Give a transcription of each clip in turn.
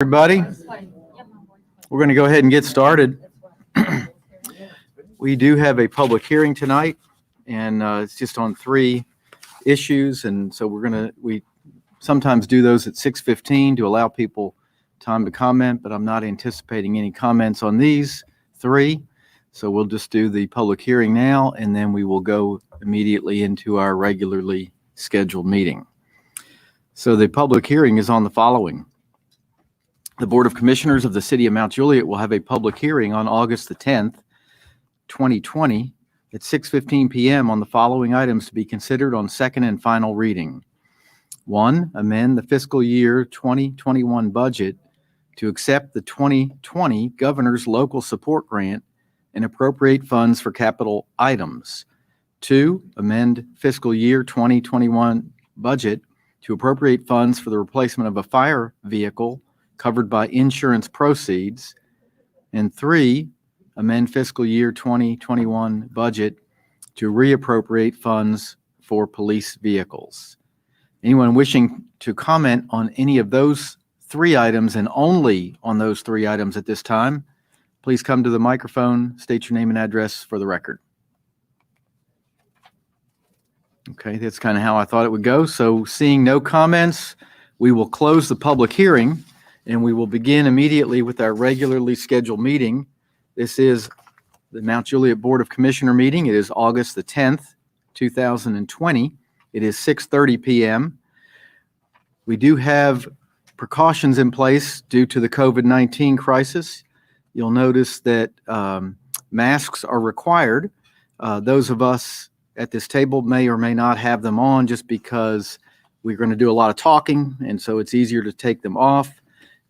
Everybody, we're going to go ahead and get started. We do have a public hearing tonight, and it's just on three issues, and so we sometimes do those at 6:15 to allow people time to comment, but I'm not anticipating any comments on these three, so we'll just do the public hearing now, and then we will go immediately into our regularly scheduled meeting. So the public hearing is on the following. The Board of Commissioners of the City of Mount Juliet will have a public hearing on August the 10th, 2020 at 6:15 p.m. on the following items to be considered on second and final reading. 1, amend the fiscal year 2021 budget to accept the 2020 Governor's Local Support Grant and appropriate funds for capital items. 2, amend fiscal year 2021 budget to appropriate funds for the replacement of a fire vehicle covered by insurance proceeds. And 3, amend fiscal year 2021 budget to reappropriate funds for police vehicles. Anyone wishing to comment on any of those three items and only on those three items at this time, please come to the microphone, state your name and address for the record. Okay, that's kind of how I thought it would go. So seeing no comments, we will close the public hearing. And we will begin immediately with our regularly scheduled meeting. This is the Mount Juliet Board of Commissioner meeting. It is August the 10th, 2020. It is 6:30 p.m. We do have precautions in place due to the COVID-19 crisis. You'll notice that masks are required. Those of us at this table may or may not have them on just because we're going to do a lot of talking, and so it's easier to take them off.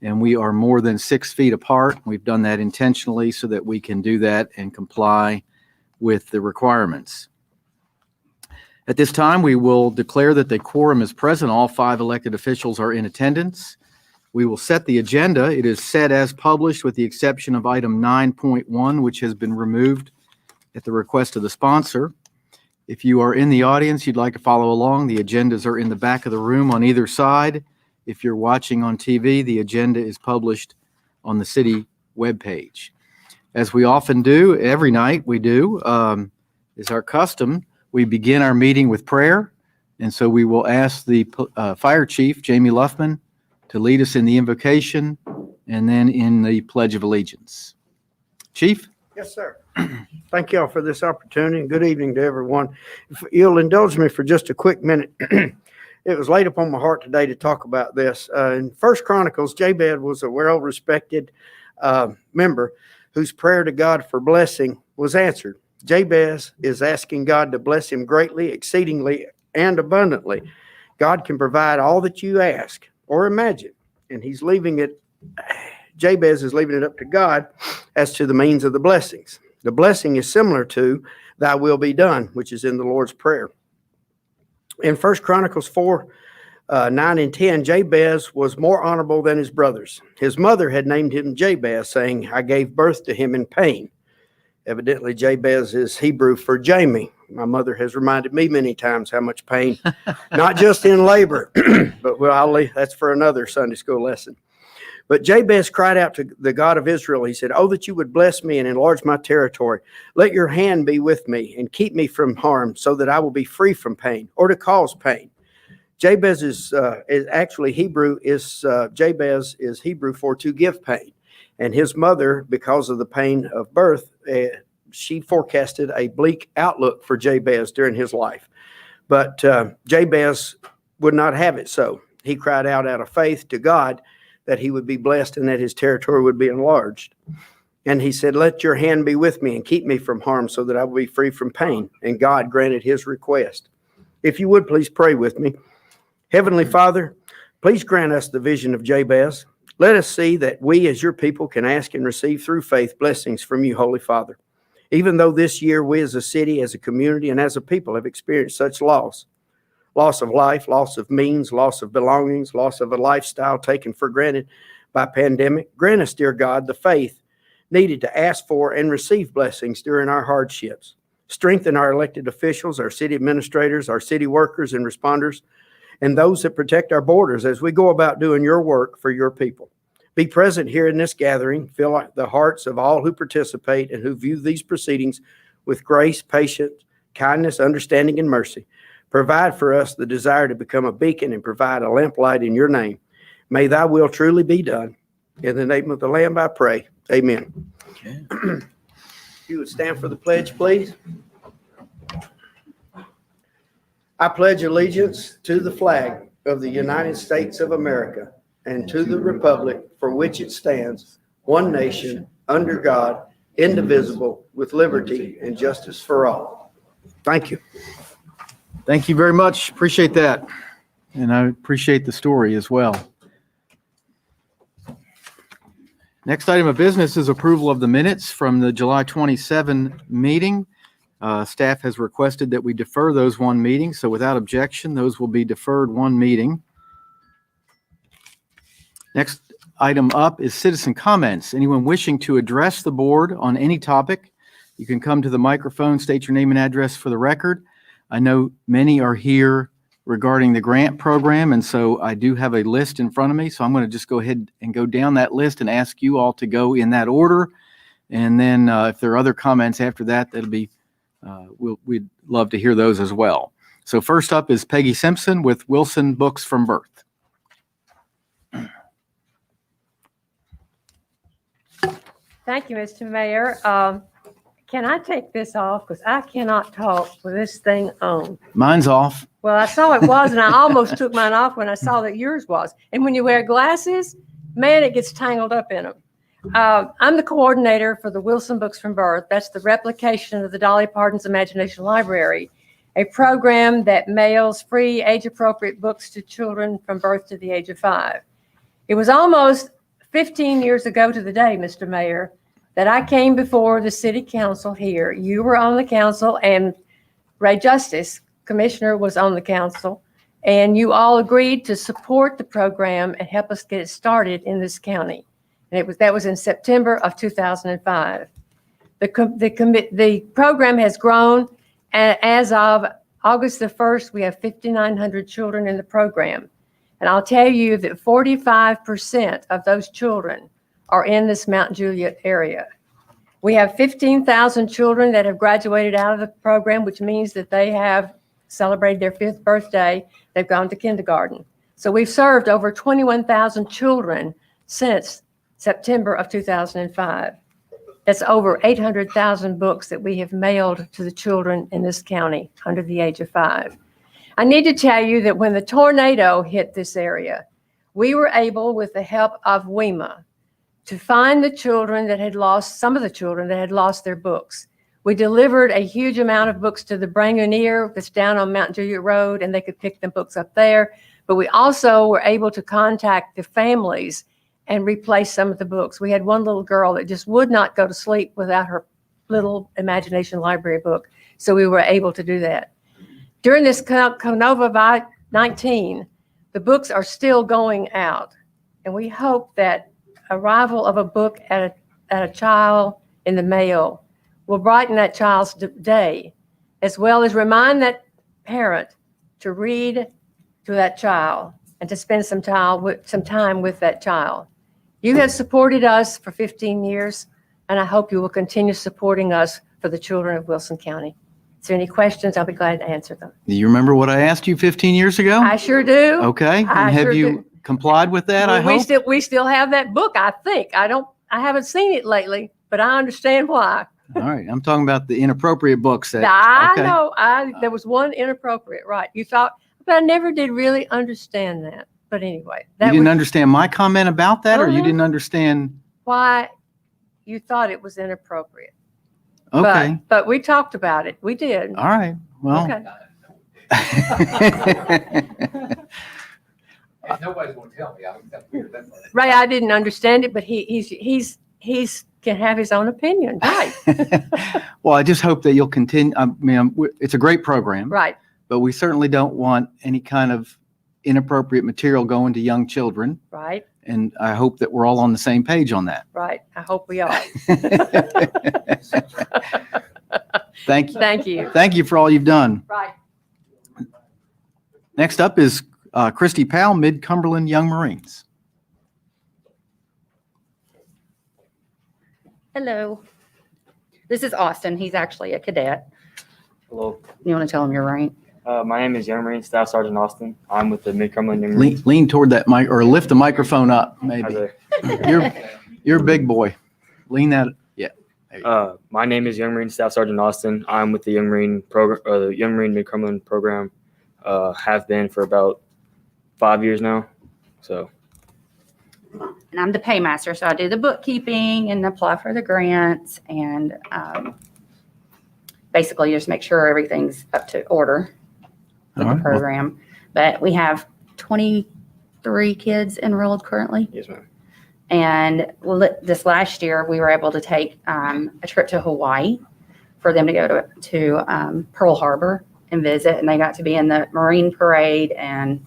And we are more than 6 feet apart. We've done that intentionally so that we can do that and comply with the requirements. At this time, we will declare that the quorum is present. All 5 elected officials are in attendance. We will set the agenda. It is set as published with the exception of item 9.1, which has been removed at the request of the sponsor. If you are in the audience, you'd like to follow along, the agendas are in the back of the room on either side. If you're watching on TV, the agenda is published on the city webpage. As we often do, every night we do, is our custom, we begin our meeting with prayer. And so we will ask the Fire Chief, Jamie Luffman, to lead us in the invocation and then in the Pledge of Allegiance. Chief? Yes, sir. Thank you all for this opportunity, and good evening to everyone. If you'll indulge me for just a quick minute. It was laid upon my heart today to talk about this. In 1 Chronicles, Jabez was a well-respected member whose prayer to God for blessing was answered. Jabez is asking God to bless him greatly, exceedingly, and abundantly. God can provide all that you ask or imagine, and Jabez is leaving it up to God as to the means of the blessings. The blessing is similar to "Thy will be done," which is in the Lord's Prayer. In 1 Chronicles 4, 9 and 10, Jabez was more honorable than his brothers. His mother had named him Jabez, saying, "I gave birth to him in pain." Evidently, Jabez is Hebrew for Jamie. My mother has reminded me many times how much pain, not just in labor, but that's for another Sunday school lesson. But Jabez cried out to the God of Israel. He said, "Oh, that you would bless me and enlarge my territory. Let your hand be with me and keep me from harm so that I will be free from pain or to cause pain." Jabez is actually Hebrew. Jabez is Hebrew for to give pain. And his mother, because of the pain of birth, she forecasted a bleak outlook for Jabez during his life. But Jabez would not have it so. He cried out of faith to God that he would be blessed and that his territory would be enlarged. And he said, "Let your hand be with me and keep me from harm so that I will be free from pain." And God granted his request. If you would, please pray with me. Heavenly Father, please grant us the vision of Jabez. Let us see that we as your people can ask and receive through faith blessings from you, Holy Father. Even though this year we as a city, as a community, and as a people have experienced such loss of life, loss of means, loss of belongings, loss of a lifestyle taken for granted by pandemic. Grant us, dear God, the faith needed to ask for and receive blessings during our hardships. Strengthen our elected officials, our city administrators, our city workers and responders, and those that protect our borders as we go about doing your work for your people. Be present here in this gathering. Fill the hearts of all who participate and who view these proceedings with grace, patience, kindness, understanding, and mercy. Provide for us the desire to become a beacon and provide a lamplight in your name. May thy will truly be done. In the name of the Lamb I pray. Amen. Okay. If you would stand for the pledge, please. I pledge allegiance to the flag of the United States of America and to the republic for which it stands, one nation, under God, indivisible, with liberty and justice for all. Thank you. Thank you very much. Appreciate that. And I appreciate the story as well. Next item of business is approval of the minutes from the July 27 meeting. Staff has requested that we defer those one meeting, so without objection, those will be deferred one meeting. Next item up is citizen comments. Anyone wishing to address the board on any topic, you can come to the microphone, state your name and address for the record. I know many are here regarding the grant program, and so I do have a list in front of me, so I'm going to just go ahead and go down that list and ask you all to go in that order. And then if there are other comments after that, that'll be, we'd love to hear those as well. So first up is Peggy Simpson with Wilson Books from Birth. Thank you, Mr. Mayor. Can I take this off? Because I cannot talk with this thing on. Mine's off. Well, I saw it was, and I almost took mine off when I saw that yours was. And when you wear glasses, man, it gets tangled up in them. I'm the coordinator for the Wilson Books from Birth. That's the replication of the Dolly Parton's Imagination Library, a program that mails free age-appropriate books to children from birth to the age of 5. It was almost 15 years ago to the day, Mr. Mayor, that I came before the city council here. You were on the council, and Ray Justice, commissioner, was on the council, and you all agreed to support the program and help us get it started in this county. And that was in September of 2005. The program has grown, and as of August the 1st, we have 5,900 children in the program. And I'll tell you that 45% of those children are in this Mount Juliet area. We have 15,000 children that have graduated out of the program, which means that they have celebrated their 5th birthday. They've gone to kindergarten. So we've served over 21,000 children since September of 2005. That's over 800,000 books that we have mailed to the children in this county under the age of 5. I need to tell you that when the tornado hit this area, we were able, with the help of WEMA, to find the children that had lost, some of the children that had lost their books. We delivered a huge amount of books to the Branganier that's down on Mount Juliet Road, and they could pick them books up there. But we also were able to contact the families and replace some of the books. We had one little girl that just would not go to sleep without her little Imagination Library book. So we were able to do that. During this COVID-19, the books are still going out. And we hope that arrival of a book at a child in the mail will brighten that child's day, as well as remind that parent to read to that child and to spend some time with that child. You have supported us for 15 years, and I hope you will continue supporting us for the children of Wilson County. If there are any questions, I'll be glad to answer them. Do you remember what I asked you 15 years ago? I sure do. Okay. And I have sure you do. complied with that, I hope? We still have that book, I think. I haven't seen it lately, but I understand why. All right. I'm talking about the inappropriate books that. I okay. know. There was one inappropriate, right? You thought, but I never did really understand that. But anyway, You didn't understand my comment about that, or you didn't understand? why you thought it was inappropriate. Okay. But we talked about it. We did. All right. Well. Okay. Nobody's going to tell me. I think that's weird. That's Ray, I didn't understand it, but he's can have his own opinion, right? Well, I just hope that you'll continue. I mean, it's a great program, Right. but we certainly don't want any kind of inappropriate material going to young children. Right. And I hope that we're all on the same page on that. Right. I hope we are. Thank you. Thank you. Thank you for all you've done. Right. Next up is Christy Powell, Mid-Cumberland Young Marines. Hello. This is Austin. He's actually a cadet. Hello, You want to tell him your rank? my name is Young Marine Staff Sergeant Austin. I'm with the Mid-Cumberland Young Marine. Lean toward that mic or lift the microphone up, How's maybe. it? You're a big boy. Lean that. Yeah. There you go. My name is Young Marine Staff Sergeant Austin. I'm with the Young Marine program, or the Young Marine Mid-Cumberland program. Have been for about 5 years now. So And I'm the paymaster, so I do the bookkeeping and apply for the grants and basically just make sure everything's up to order with All the right. Well, program. But we have 23 kids enrolled currently. yes, ma'am. And this last year, we were able to take a trip to Hawaii for them to go to Pearl Harbor and visit. And they got to be in the Marine Parade. And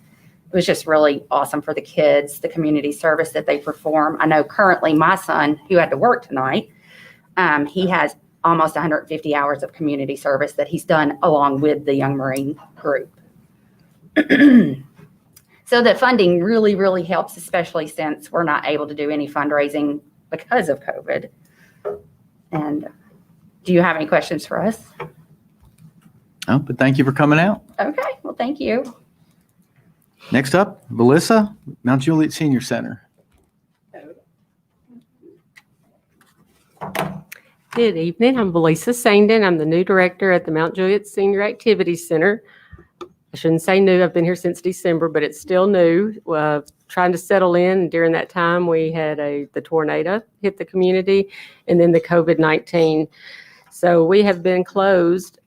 it was just really awesome for the kids, the community service that they perform. I know currently my son, who had to work tonight, he has almost 150 hours of community service that he's done along with the Young Marine group. So the funding really, really helps, especially since we're not able to do any fundraising because of COVID. And do you have any questions for us? Oh, but thank you for coming out. Okay, well, thank you. Next up, Melissa, Mount Juliet Senior Center. Good evening. I'm Belisa Sandin. I'm the new director at the Mount Juliet Senior Activities Center. I shouldn't say new. I've been here since December, but it's still new. Trying to settle in. During that time, we had the tornado hit the community and then the COVID-19. So we have been closed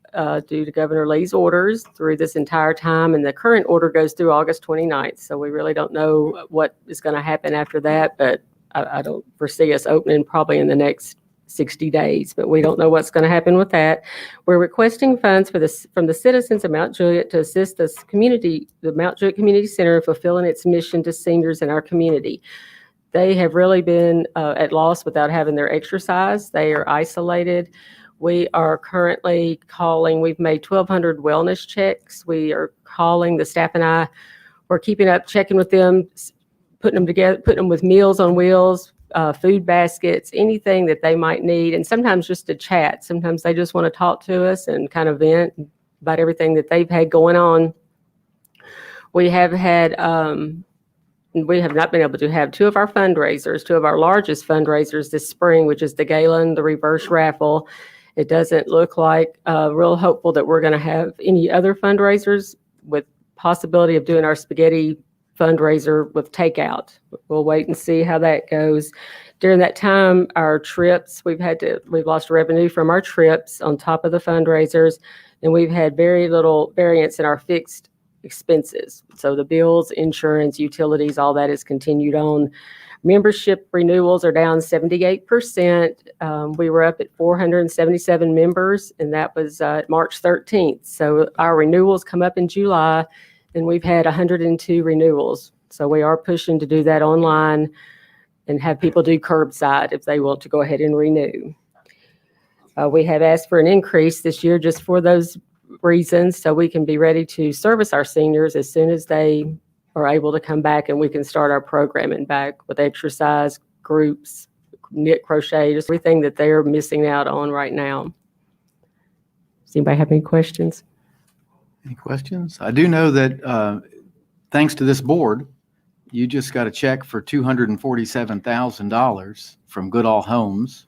due to Governor Lee's orders through this entire time. And the current order goes through August 29th. So we really don't know what is going to happen after that, but I don't foresee us opening probably in the next 60 days, but we don't know what's going to happen with that. We're requesting funds from the citizens of Mount Juliet to assist the Mount Juliet Community Center in fulfilling its mission to seniors in our community. They have really been at loss without having their exercise. They are isolated. We are currently calling, we've made 1,200 wellness checks. We are calling, the staff and I, we're keeping up, checking with them, putting them together, putting them with Meals on Wheels, food baskets, anything that they might need, and sometimes just to chat. Sometimes they just want to talk to us and kind of vent about everything that they've had going on. We have had, we have not been able to have two of our largest fundraisers this spring, which is the gala and the reverse raffle. It doesn't look like real hopeful that we're going to have any other fundraisers, with possibility of doing our spaghetti fundraiser with takeout. We'll wait and see how that goes. During that time, our trips, we've lost revenue from our trips on top of the fundraisers, and we've had very little variance in our fixed expenses. So the bills, insurance, utilities, all that has continued on. Membership renewals are down 78%. We were up at 477 members, and that was March 13th. So our renewals come up in July, and we've had 102 renewals. So we are pushing to do that online and have people do curbside if they want to go ahead and renew. We have asked for an increase this year just for those reasons, so we can be ready to service our seniors as soon as they are able to come back, and we can start our programming back with exercise, groups, knit, crochet, just everything that they're missing out on right now. Does anybody have any questions? Any questions? I do know that thanks to this board, you just got a check for $247,000 from Goodall Homes.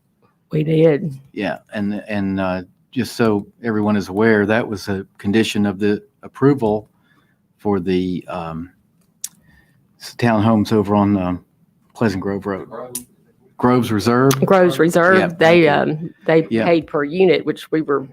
We did. Yeah, and just so everyone is aware, that was a condition of the approval for the townhomes over on Pleasant Grove Road. Groves Reserve. Groves Reserve, Yeah, they Yeah. paid per unit, which we were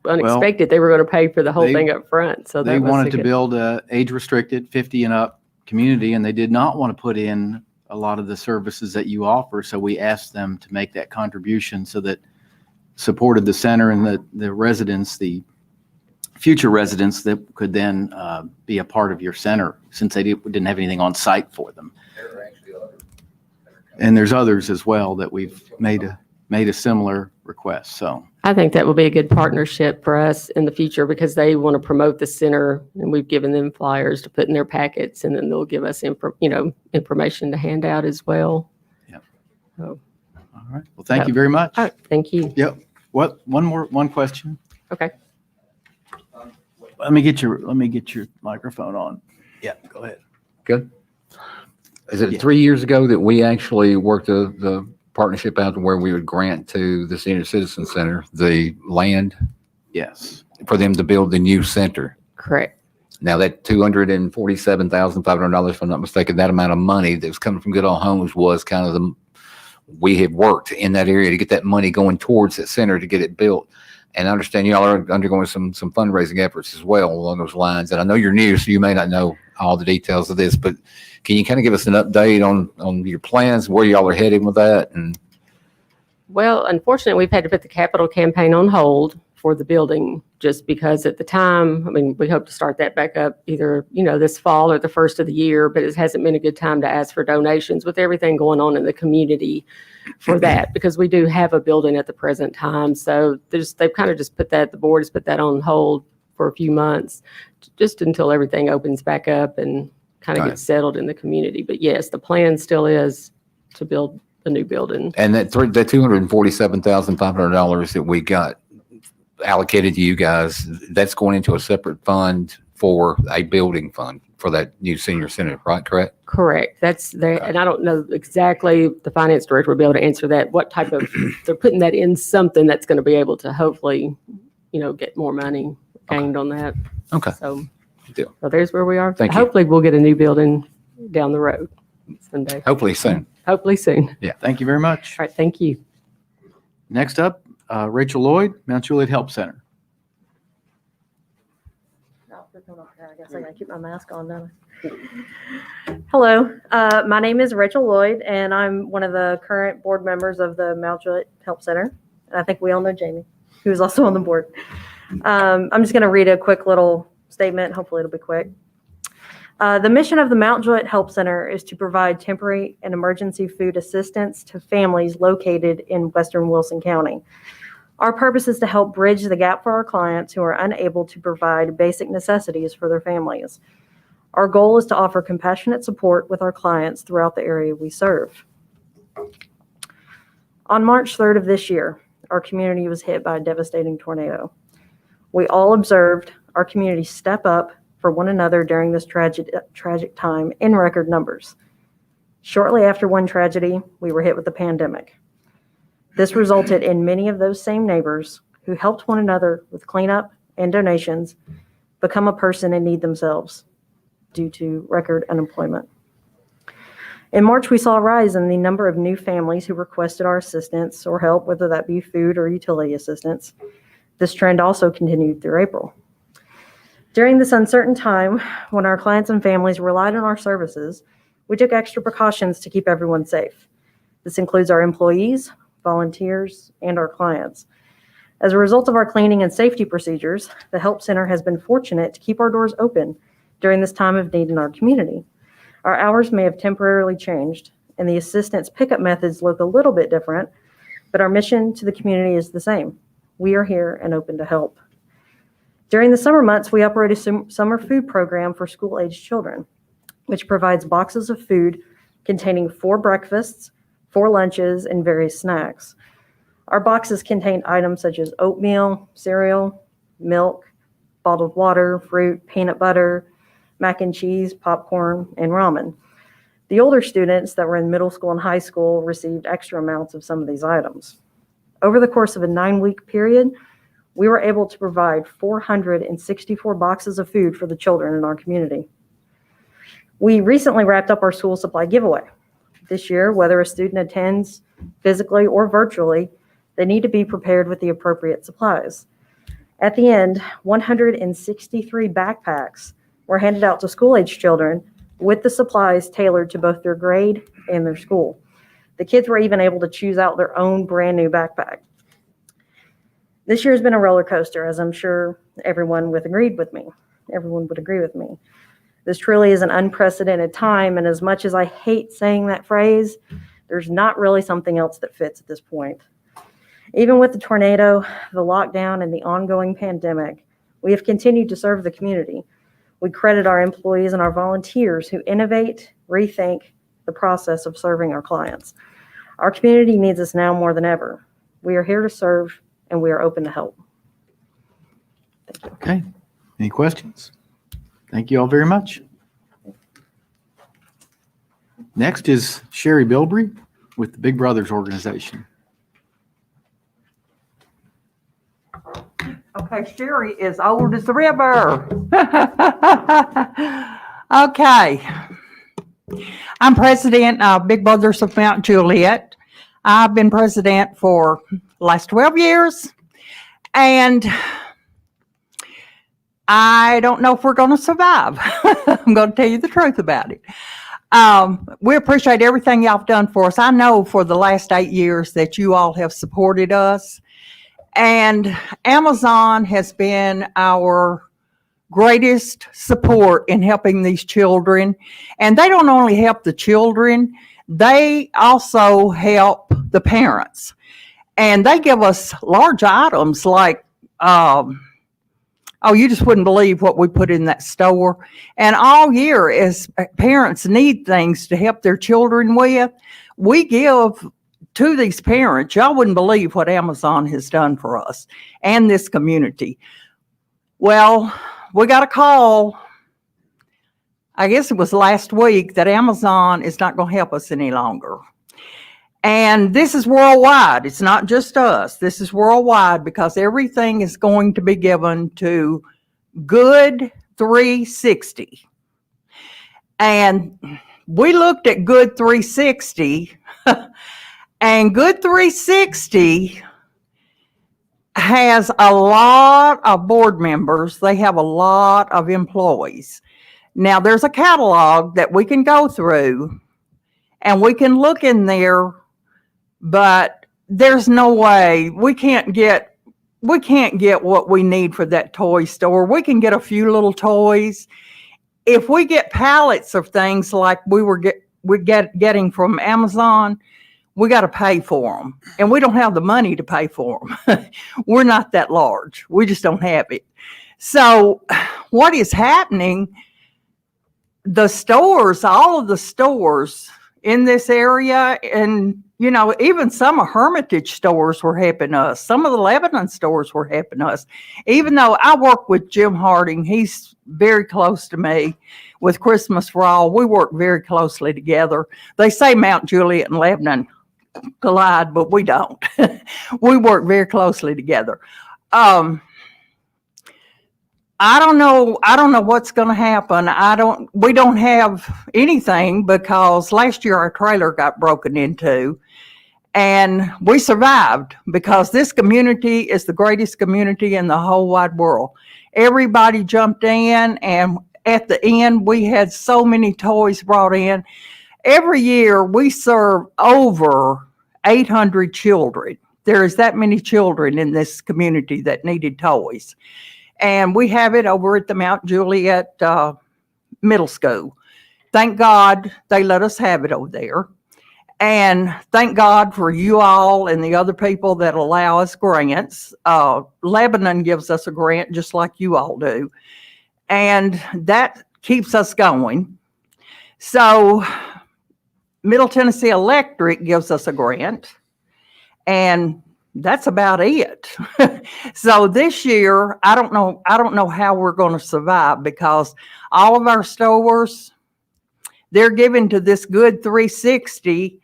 unexpected. They were going to pay for the whole they- thing up front. So They that was wanted a to good- build a age-restricted 50 and up community, and they did not want to put in a lot of the services that you offer. So we asked them to make that contribution so that supported the center and the residents, the future residents that could then be a part of your center, since they didn't have anything on site for them. There are actually others. And there's others as well that we've made a similar request. So I think that will be a good partnership for us in the future, because they want to promote the center, and we've given them flyers to put in their packets, and then they'll give us information to hand out as well. Yep. So. all right. Well, thank you very much. Oh, thank you. What, one question? Okay. Let me get your microphone on. Yeah, go ahead. Good. Is it Yeah. 3 years ago that we actually worked the partnership out to where we would grant to the Senior Citizen Center the land Yes. for them to build the new center? Correct. Now that $247,500, if I'm not mistaken, that amount of money that was coming from Good Old Homes was kind of we have worked in that area to get that money going towards that center to get it built. And I understand y'all are undergoing some fundraising efforts as well along those lines. And I know you're new, so you may not know all the details of this, but can you kind of give us an update on your plans, where y'all are heading with that? And Well, unfortunately, we've had to put the capital campaign on hold for the building just because at the time, I mean, we hope to start that back up either, this fall or the first of the year, but it hasn't been a good time to ask for donations with everything going on in the community for that, because we do have a building at the present time. So they've kind of just the board has put that on hold for a few months, just until everything opens back up and kind of Right. gets settled in the community. But yes, the plan still is to build a new building. that $247,500 that we got allocated to you guys, that's going into a separate fund for a building fund for that new senior center, right? Correct? Correct. That's there, and I don't know exactly, the finance director will be able to answer that, what type of, they're putting that in something that's going to be able to hopefully, get more money gained on that. Okay. So, Good deal. so there's where we are. Thank you. Hopefully we'll get a new building down the road someday. Hopefully soon. Hopefully soon. Thank you very much. All right. Thank you. Next up, Rachel Lloyd, Mount Juliet Help Center. I guess I gotta keep my mask on, don't I? Hello, my name is Rachel Lloyd, and I'm one of the current board members of the Mount Juliet Help Center. And I think we all know Jamie, who is also on the board. I'm just gonna read a quick little statement. Hopefully it'll be quick. The mission of the Mount Juliet Help Center is to provide temporary and emergency food assistance to families located in Western Wilson County. Our purpose is to help bridge the gap for our clients who are unable to provide basic necessities for their families. Our goal is to offer compassionate support with our clients throughout the area we serve. On March 3rd of this year, our community was hit by a devastating tornado. We all observed our community step up for one another during this tragic time in record numbers. Shortly after one tragedy, we were hit with the pandemic. This resulted in many of those same neighbors who helped one another with cleanup and donations become a person in need themselves due to record unemployment. In March, we saw a rise in the number of new families who requested our assistance or help, whether that be food or utility assistance. This trend also continued through April. During this uncertain time, when our clients and families relied on our services, we took extra precautions to keep everyone safe. This includes our employees, volunteers, and our clients. As a result of our cleaning and safety procedures, the Help Center has been fortunate to keep our doors open during this time of need in our community. Our hours may have temporarily changed, and the assistance pickup methods look a little bit different, but our mission to the community is the same. We are here and open to help. During the summer months, we operate a summer food program for school-aged children, which provides boxes of food containing 4 breakfasts, 4 lunches, and various snacks. Our boxes contain items such as oatmeal, cereal, milk, bottled water, fruit, peanut butter, mac and cheese, popcorn, and ramen. The older students that were in middle school and high school received extra amounts of some of these items. Over the course of a 9-week period, we were able to provide 464 boxes of food for the children in our community. We recently wrapped up our school supply giveaway. This year, whether a student attends physically or virtually, they need to be prepared with the appropriate supplies. At the end, 163 backpacks were handed out to school-aged children with the supplies tailored to both their grade and their school. The kids were even able to choose out their own brand new backpack. This year has been a roller coaster, as I'm sure everyone would agree with me. This truly is an unprecedented time, and as much as I hate saying that phrase, there's not really something else that fits at this point. Even with the tornado, the lockdown, and the ongoing pandemic, we have continued to serve the community. We credit our employees and our volunteers who innovate, rethink the process of serving our clients. Our community needs us now more than ever. We are here to serve, and we are open to help. Okay. Any questions? Thank you all very much. Next is Sherry Bilbrey with the Big Brothers Organization. Okay, Sherry is old as the river. Okay. I'm president of Big Brothers of Mount Juliet. I've been president for the last 12 years, and I don't know if we're going to survive. I'm going to tell you the truth about it. We appreciate everything y'all have done for us. I know for the last 8 years that you all have supported us. And Amazon has been our greatest support in helping these children. And they don't only help the children, they also help the parents. And they give us large items like, you just wouldn't believe what we put in that store. And all year, as parents need things to help their children with, we give to these parents. Y'all wouldn't believe what Amazon has done for us and this community. Well, we got a call, I guess it was last week, that Amazon is not going to help us any longer. And this is worldwide. It's not just us. This is worldwide because everything is going to be given to Good 360. And we looked at Good 360 and Good 360 has a lot of board members. They have a lot of employees. Now, there's a catalog that we can go through and we can look in there, but there's no way we can't get what we need for that toy store. We can get a few little toys. If we get pallets of things like we're getting from Amazon, we got to pay for them, and we don't have the money to pay for them. We're not that large. We just don't have it. So what is happening, the stores, all of the stores in this area, and, you know, even some of Hermitage stores were helping us. Some of the Lebanon stores were helping us. Even though I work with Jim Harding, he's very close to me with Christmas for All. We work very closely together. They say Mount Juliet and Lebanon collide, but we don't. We work very closely together. I don't know what's going to happen. We don't have anything because last year our trailer got broken into, and we survived because this community is the greatest community in the whole wide world. Everybody jumped in, and at the end we had so many toys brought in. Every year we serve over 800 children. There is that many children in this community that needed toys. And we have it over at the Mount Juliet Middle School. Thank God they let us have it over there. And thank God for you all and the other people that allow us grants. Lebanon gives us a grant just like you all do. And that keeps us going. So Middle Tennessee Electric gives us a grant, and that's about it. So this year, I don't know how we're going to survive because all of our stores, they're given to this Good 360,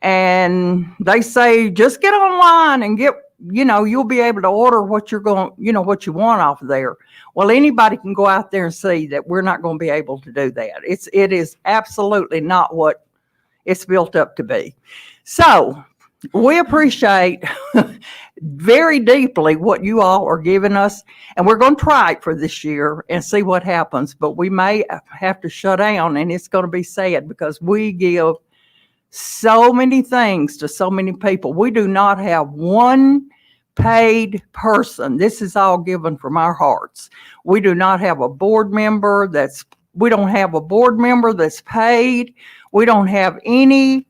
and they say just get online and get, you'll be able to order what you're going, what you want off of there. Well, anybody can go out there and see that we're not going to be able to do that. It is absolutely not what it's built up to be. So we appreciate very deeply what you all are giving us, and we're going to try it for this year and see what happens, but we may have to shut down, and it's going to be sad because we give so many things to so many people. We do not have one paid person. This is all given from our hearts. We do not have a board member we don't have a board member that's paid. We don't have any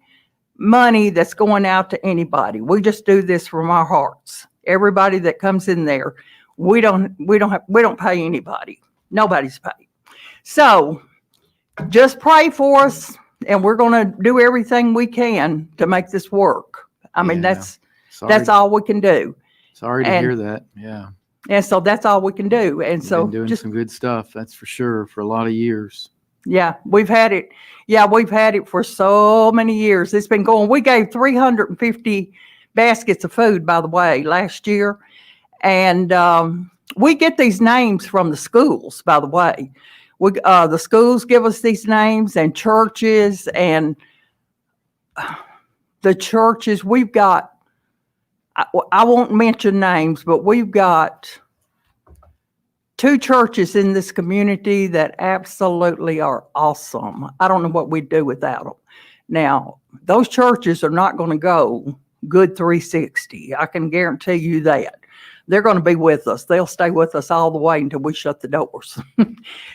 money that's going out to anybody. We just do this from our hearts. Everybody that comes in there, we don't pay anybody. Nobody's paid. So just pray for us. and we're going to do everything we can to make this work. I mean, Yeah. that's Sorry, all we can do. sorry to and- hear that. Yeah. And so that's all we can do. And You've so been doing just, some good stuff, that's for sure, for a lot of years. yeah, we've had it. Yeah, we've had it for so many years. It's been going. We gave 350 baskets of food, by the way, last year. And we get these names from the schools, by the way. The schools give us these names, and churches, and the churches. We've got, I won't mention names, but we've got 2 churches in this community that absolutely are awesome. I don't know what we'd do without them. Now, those churches are not going to go good 360. I can guarantee you that. They're going to be with us. They'll stay with us all the way until we shut the doors.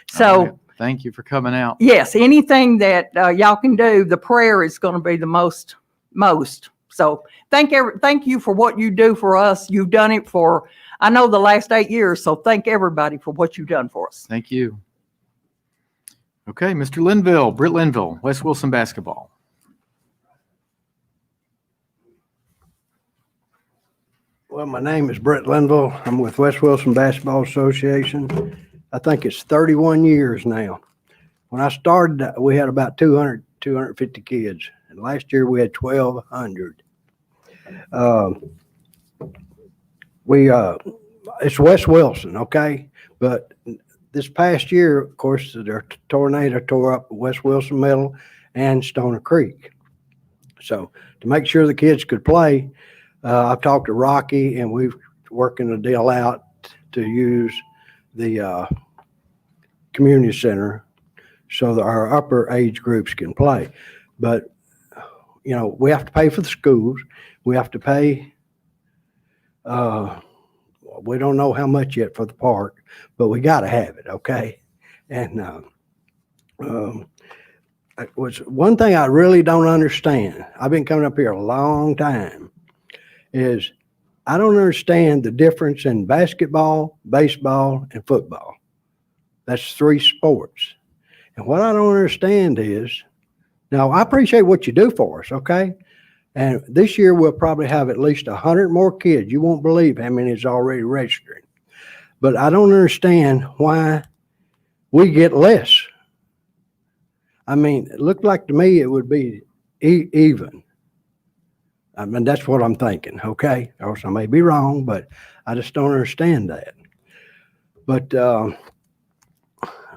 So, All right. Thank you for coming out. yes, anything that y'all can do, the prayer is going to be the most. So thank you for what you do for us. You've done it for, I know, the last 8 years. So thank everybody for what you've done for us. Thank you. Okay, Mr. Linville, Britt Linville, West Wilson basketball. Well, my name is Brett Linville. I'm with West Wilson Basketball Association. I think it's 31 years now. When I started, we had about 250 kids. And last year we had 1,200. It's West Wilson, okay? But this past year, of course, the tornado tore up West Wilson Middle and Stoner Creek. So to make sure the kids could play, I've talked to Rocky, and we've working a deal out to use the community center so that our upper age groups can play. But, you know, we have to pay for the schools. We have to pay, we don't know how much yet for the park, but we got to have it, okay? And it was one thing I really don't understand. I've been coming up here a long time. Is I don't understand the difference in basketball, baseball, and football. That's 3 sports. And what I don't understand is, now I appreciate what you do for us, okay? And this year we'll probably have at least 100 more kids. You won't believe how many is already registering. But I don't understand why we get less. I mean, it looked like to me it would be even. I mean, that's what I'm thinking, okay? Or I may be wrong, but I just don't understand that. But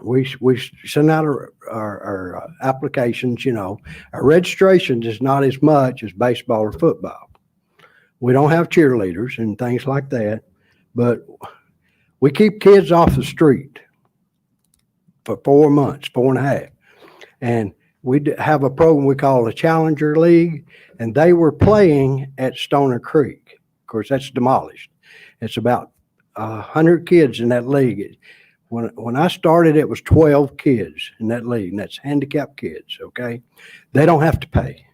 we send out our applications, you know. Our registration is not as much as baseball or football. We don't have cheerleaders and things like that, but we keep kids off the street for 4 months, 4.5. And we have a program we call the Challenger League, and they were playing at Stoner Creek. Of course, that's demolished. It's about 100 kids in that league. When I started, it was 12 kids in that league, and that's handicapped kids, okay? They don't have to pay.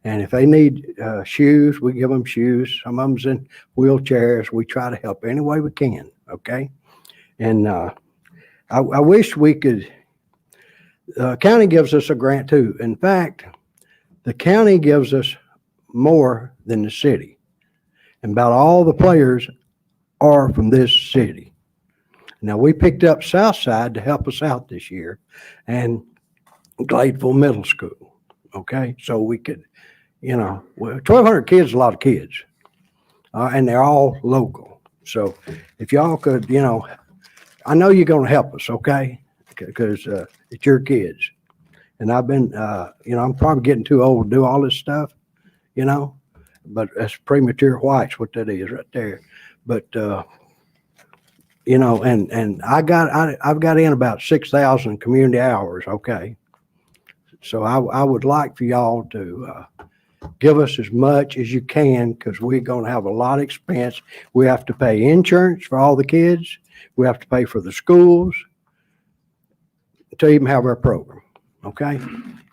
And if they need shoes, we give them shoes. Some of them's in wheelchairs. We try to help any way we can, okay? And I wish we could. County gives us a grant too. In fact, the county gives us more than the city. And about all the players are from this city. Now, we picked up Southside to help us out this year, and Gladeville Middle School, okay? So we could, you know, 1,200 kids is a lot of kids, and they're all local. So if y'all could, you know, I know you're going to help us, okay? Because it's your kids. And I've been, you know, I'm probably getting too old to do all this stuff, you know, but that's premature whites, what that is right there. But, you know, and I've got in about 6,000 community hours, okay? So I would like for y'all to give us as much as you can, because we're going to have a lot of expense. We have to pay insurance for all the kids. We have to pay for the schools to even have our program, okay?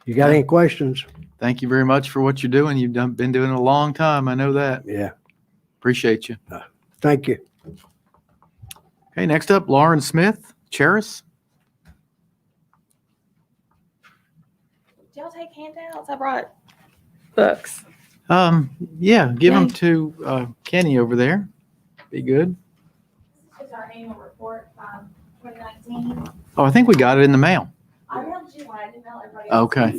You got any questions? Thank you very much for what you're doing. You've been doing it a long time. I know that. Yeah, Appreciate you. thank you. Okay, next up, Lauren Smith, Charis. y'all take handouts? I brought books. Yeah, give them to Kenny over there. Be good. This is our annual report from 2019. Oh, I think we got it in the mail. I mailed you one. I didn't mail everybody Okay.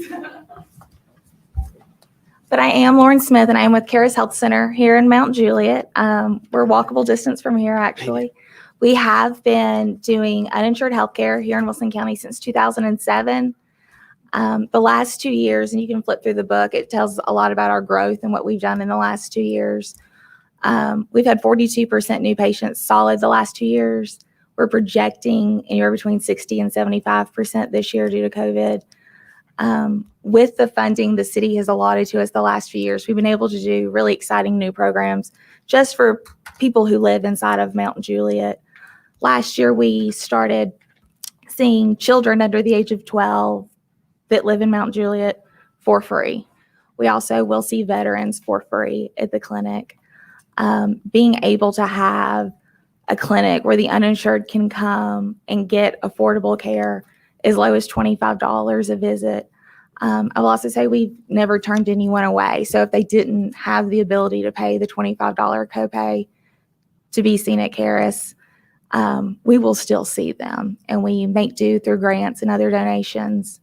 But I am Lauren Smith, and I am with Caris Health Center here in Mount Juliet. We're walkable distance from here, actually. We have been doing uninsured healthcare here in Wilson County since 2007. The last 2 years, and you can flip through the book, it tells a lot about our growth and what we've done in the last 2 years. We've had 42% new patients solid the last 2 years. We're projecting anywhere between 60 and 75% this year due to COVID. With the funding the city has allotted to us the last few years, we've been able to do really exciting new programs just for people who live inside of Mount Juliet. Last year, we started seeing children under the age of 12 that live in Mount Juliet for free. We also will see veterans for free at the clinic. Being able to have a clinic where the uninsured can come and get affordable care as low as $25 a visit. I will also say we've never turned anyone away. So if they didn't have the ability to pay the $25 copay to be seen at Caris, we will still see them. And we make do through grants and other donations.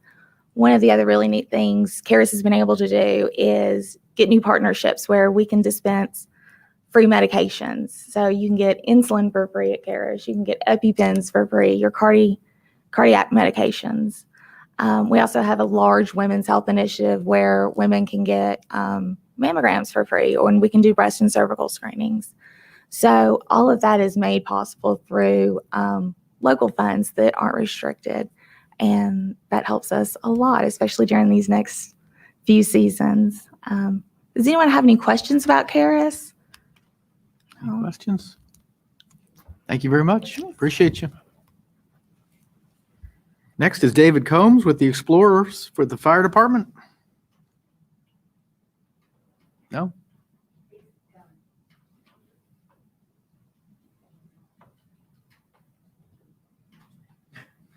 One of the other really neat things Caris has been able to do is get new partnerships where we can dispense free medications. So you can get insulin for free at Caris. You can get EpiPens for free, your cardiac medications. We also have a large women's health initiative where women can get mammograms for free, and we can do breast and cervical screenings. So all of that is made possible through local funds that aren't restricted. And that helps us a lot, especially during these next few seasons. Does anyone have any questions about Caris? Any questions? Thank you very much. Appreciate you. Next is David Combs with the Explorers for the fire department. No?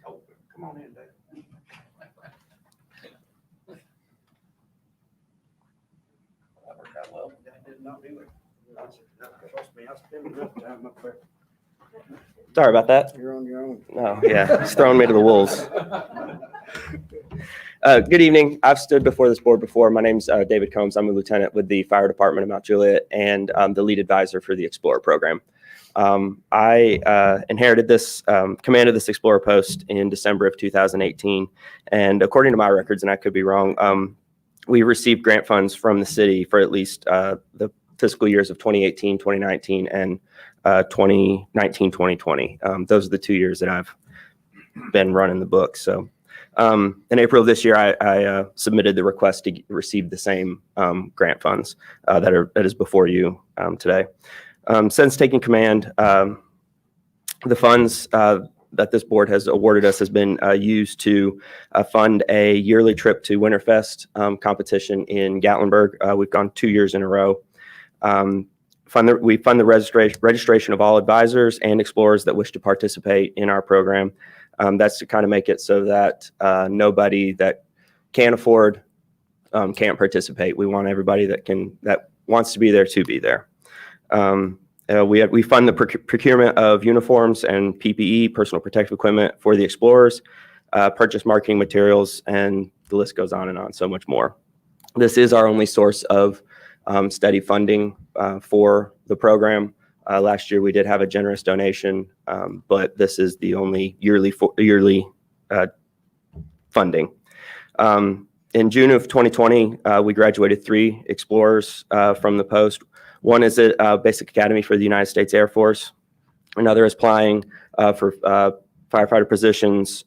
Oh, come on in, Dave. That worked out well. That did not do it. Trust me, I spent enough time up there. Sorry about that. You're on your own. Oh, yeah, it's throwing me to the wolves. Good evening. I've stood before this board before. My name's David Combs. I'm a lieutenant with the fire department of Mount Juliet and the lead advisor for the Explorer program. I inherited this, commanded this Explorer post in December of 2018. And according to my records, and I could be wrong, we received grant funds from the city for at least the fiscal years of 2018, 2019, and 2019, 2020. Those are the 2 years that I've been running the book. So in April of this year, I submitted the request to receive the same grant funds that is before you today. Since taking command, the funds that this board has awarded us has been used to fund a yearly trip to Winterfest competition in Gatlinburg. We've gone 2 years in a row. We fund the registration of all advisors and explorers that wish to participate in our program. That's to kind of make it so that nobody that can't afford can't participate. We want everybody that wants to be there to be there. We fund the procurement of uniforms and PPE, personal protective equipment for the explorers, purchase marketing materials, and the list goes on and on, so much more. This is our only source of steady funding for the program. Last year we did have a generous donation, but this is the only yearly funding. In June of 2020, we graduated 3 explorers from the post. One is at Basic Academy for the United States Air Force. Another is applying for firefighter positions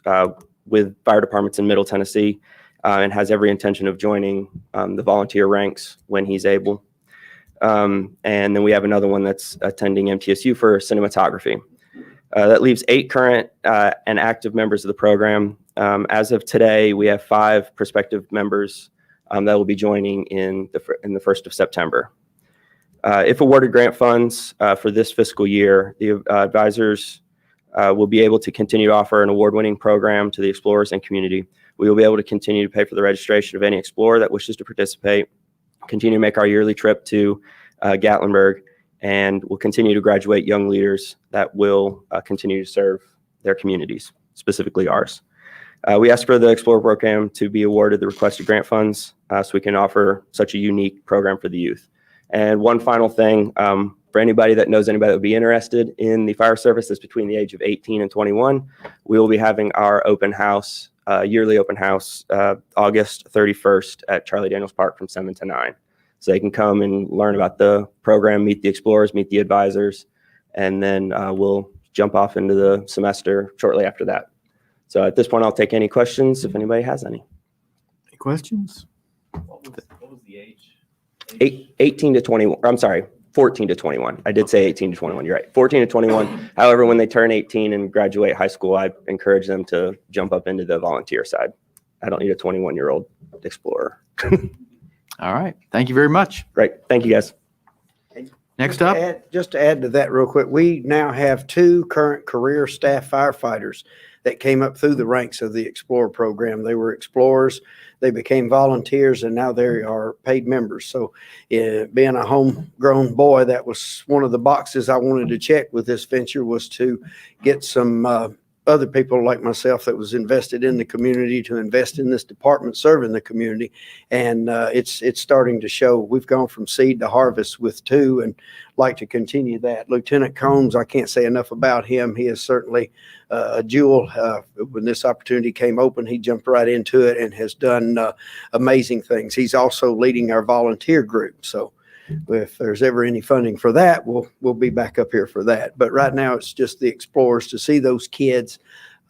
with fire departments in Middle Tennessee and has every intention of joining the volunteer ranks when he's able. And then we have another one that's attending MTSU for cinematography. That leaves 8 current and active members of the program. As of today, we have 5 prospective members that will be joining in the 1st of September. If awarded grant funds for this fiscal year, the advisors will be able to continue to offer an award-winning program to the explorers and community We will be able to continue to pay for the registration of any explorer that wishes to participate, continue to make our yearly trip to Gatlinburg, and we'll continue to graduate young leaders that will continue to serve their communities, specifically ours. We asked for the Explorer program to be awarded the requested grant funds so we can offer such a unique program for the youth. And one final thing, for anybody that knows anybody that would be interested in the fire service that's between the age of 18 and 21, we will be having our open house, yearly open house, August 31st at Charlie Daniels Park from 7 to 9. So they can come and learn about the program, meet the explorers, meet the advisors, and then we'll jump off into the semester shortly after that. So at this point, I'll take any questions if anybody has any. Any questions? What was the age? 18 to 21, I'm sorry, 14 to 21. I did say 18 to 21, you're right. 14 to 21. However, when they turn 18 and graduate high school, I encourage them to jump up into the volunteer side. I don't need a 21-year-old explorer. All right. Thank you very much. Great. Thank you, guys. Next up. Just to add to that real quick, we now have 2 current career staff firefighters that came up through the ranks of the Explorer program. They were explorers, they became volunteers, and now they are paid members. So being a homegrown boy, that was one of the boxes I wanted to check with this venture, was to get some other people like myself that was invested in the community to invest in this department serving the community. And it's starting to show. We've gone from seed to harvest with 2 and like to continue that. Lieutenant Combs, I can't say enough about him. He is certainly a jewel. When this opportunity came open, he jumped right into it and has done amazing things. He's also leading our volunteer group. So if there's ever any funding for that, we'll be back up here for that. But right now, it's just the explorers to see those kids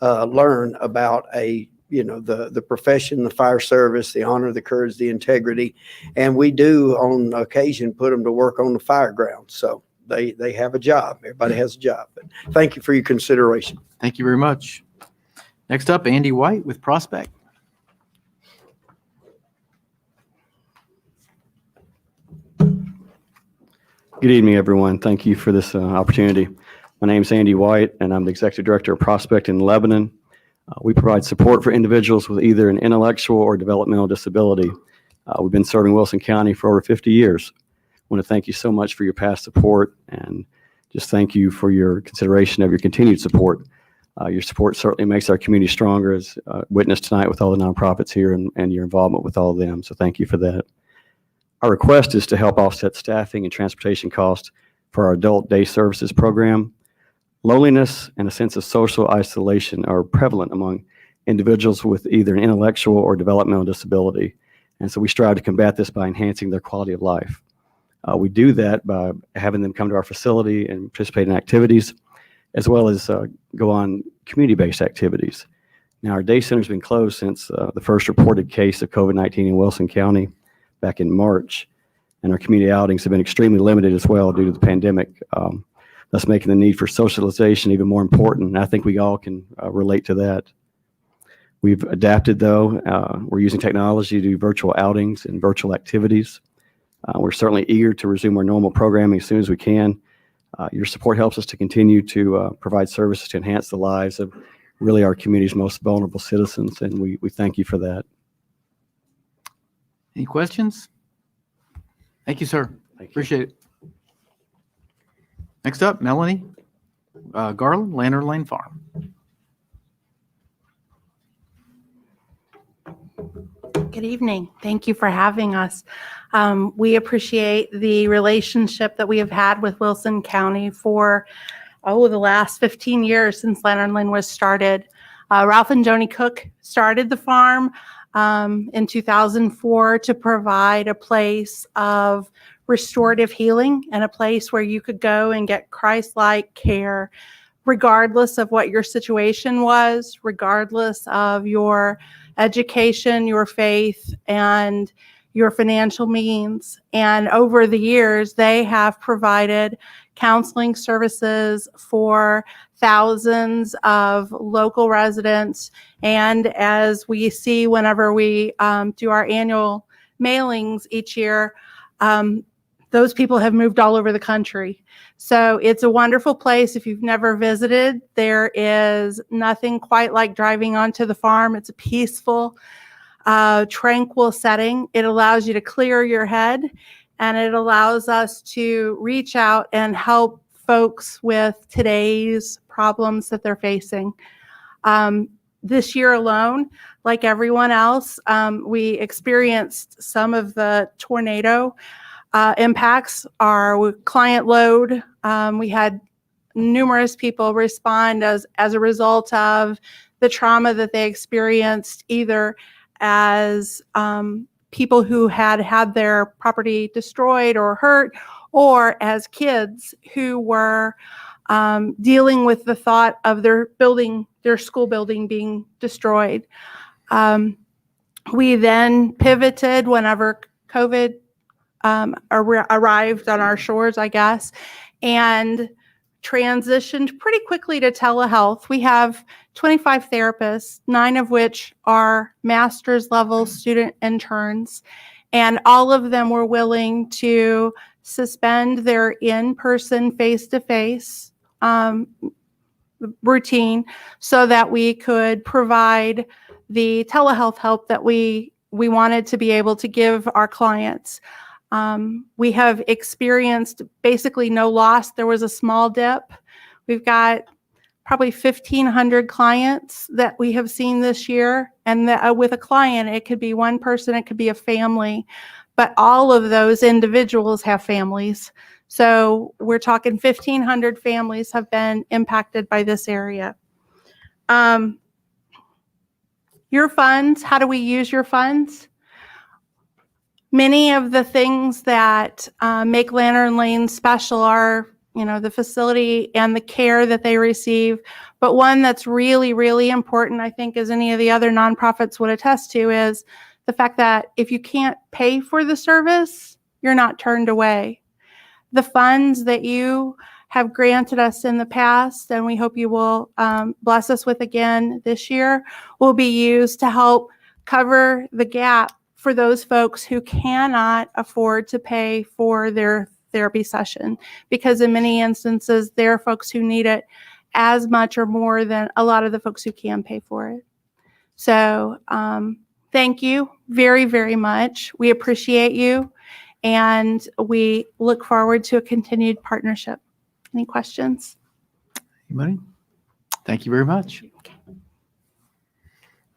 learn about the profession, the fire service, the honor, the courage, the integrity, and we do on occasion put them to work on the fire ground. So they have a job. Everybody has a job. But thank you for your consideration. Thank you very much. Next up, Andy White with Prospect. Good evening, everyone. Thank you for this opportunity. My name is Andy White, and I'm the Executive Director of Prospect in Lebanon. We provide support for individuals with either an intellectual or developmental disability. We've been serving Wilson County for over 50 years. I want to thank you so much for your past support, and just thank you for your consideration of your continued support. Your support certainly makes our community stronger, as witnessed tonight with all the nonprofits here and your involvement with all of them. So thank you for that. Our request is to help offset staffing and transportation costs for our adult day services program. Loneliness and a sense of social isolation are prevalent among individuals with either an intellectual or developmental disability. And so we strive to combat this by enhancing their quality of life. We do that by having them come to our facility and participate in activities, as well as go on community-based activities. Now, our day center has been closed since the first reported case of COVID-19 in Wilson County back in March, and our community outings have been extremely limited as well due to the pandemic, thus making the need for socialization even more important. And I think we all can relate to that. We've adapted, though. We're using technology to do virtual outings and virtual activities. We're certainly eager to resume our normal programming as soon as we can. Your support helps us to continue to provide services to enhance the lives of really our community's most vulnerable citizens, and we thank you for that. Any questions? Thank you, sir. Thank you. Appreciate it. Next up, Melanie Garland, Lantern Lane Farm. Good evening. Thank you for having us. We appreciate the relationship that we have had with Wilson County for, the last 15 years since Lantern Lane was started. Ralph and Joni Cook started the farm in 2004 to provide a place of restorative healing and a place where you could go and get Christ-like care, regardless of what your situation was, regardless of your education, your faith, and your financial means. And over the years, they have provided counseling services for thousands of local residents. And as we see whenever we do our annual mailings each year, the those people have moved all over the country. So it's a wonderful place. If you've never visited, there is nothing quite like driving onto the farm. It's a peaceful, tranquil setting. It allows you to clear your head, and it allows us to reach out and help folks with today's problems that they're facing. This year alone, like everyone else, we experienced some of the tornado impacts. Our client load, we had numerous people respond as a result of the trauma that they experienced, either as people who had their property destroyed or hurt, or as kids who were dealing with the thought of their school building being destroyed. We then pivoted whenever COVID arrived on our shores, I guess, and transitioned pretty quickly to telehealth. We have 25 therapists, 9 of which are master's level student interns, and all of them were willing to suspend their in-person face-to-face routine so that we could provide the telehealth help that we wanted to be able to give our clients. We have experienced basically no loss. There was a small dip. We've got probably 1,500 clients that we have seen this year. And with a client, it could be one person, it could be a family, but all of those individuals have families. So we're talking 1,500 families have been impacted by this area. Your funds, how do we use your funds? Many of the things that make Lantern Lane special are, the facility and the care that they receive. But one that's really, really important, I think, as any of the other nonprofits would attest to, is the fact that if you can't pay for the service, you're not turned away. The funds that you have granted us in the past, and we hope you will bless us with again this year, will be used to help cover the gap for those folks who cannot afford to pay for their therapy session, because in many instances, there are folks who need it as much or more than a lot of the folks who can pay for it. So thank you very, very much. We appreciate you, and we look forward to a continued partnership. Any questions? Anybody? Thank you very much.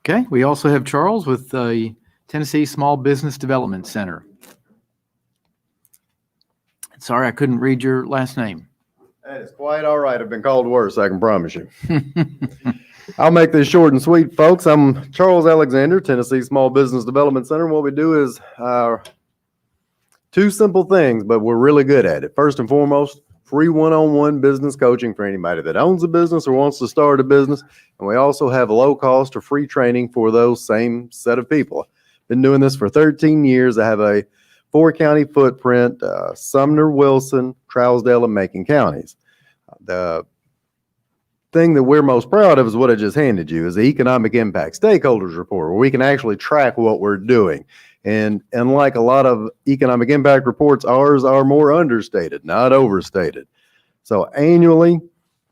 Okay, we also have Charles with the Tennessee Small Business Development Center. Sorry, I couldn't read your last name. That is quite all right. I've been called worse, I can promise you. I'll make this short and sweet, folks. I'm Charles Alexander, Tennessee Small Business Development Center. And what we do is two simple things, but we're really good at it. First and foremost, free one-on-one business coaching for anybody that owns a business or wants to start a business. And we also have low cost or free training for those same set of people. Been doing this for 13 years. I have a 4-county footprint, Sumner, Wilson, Trousdale, and Macon counties. The thing that we're most proud of is what I just handed you, is the Economic Impact Stakeholders Report, where we can actually track what we're doing. And unlike a lot of economic impact reports, ours are more understated, not overstated. So annually,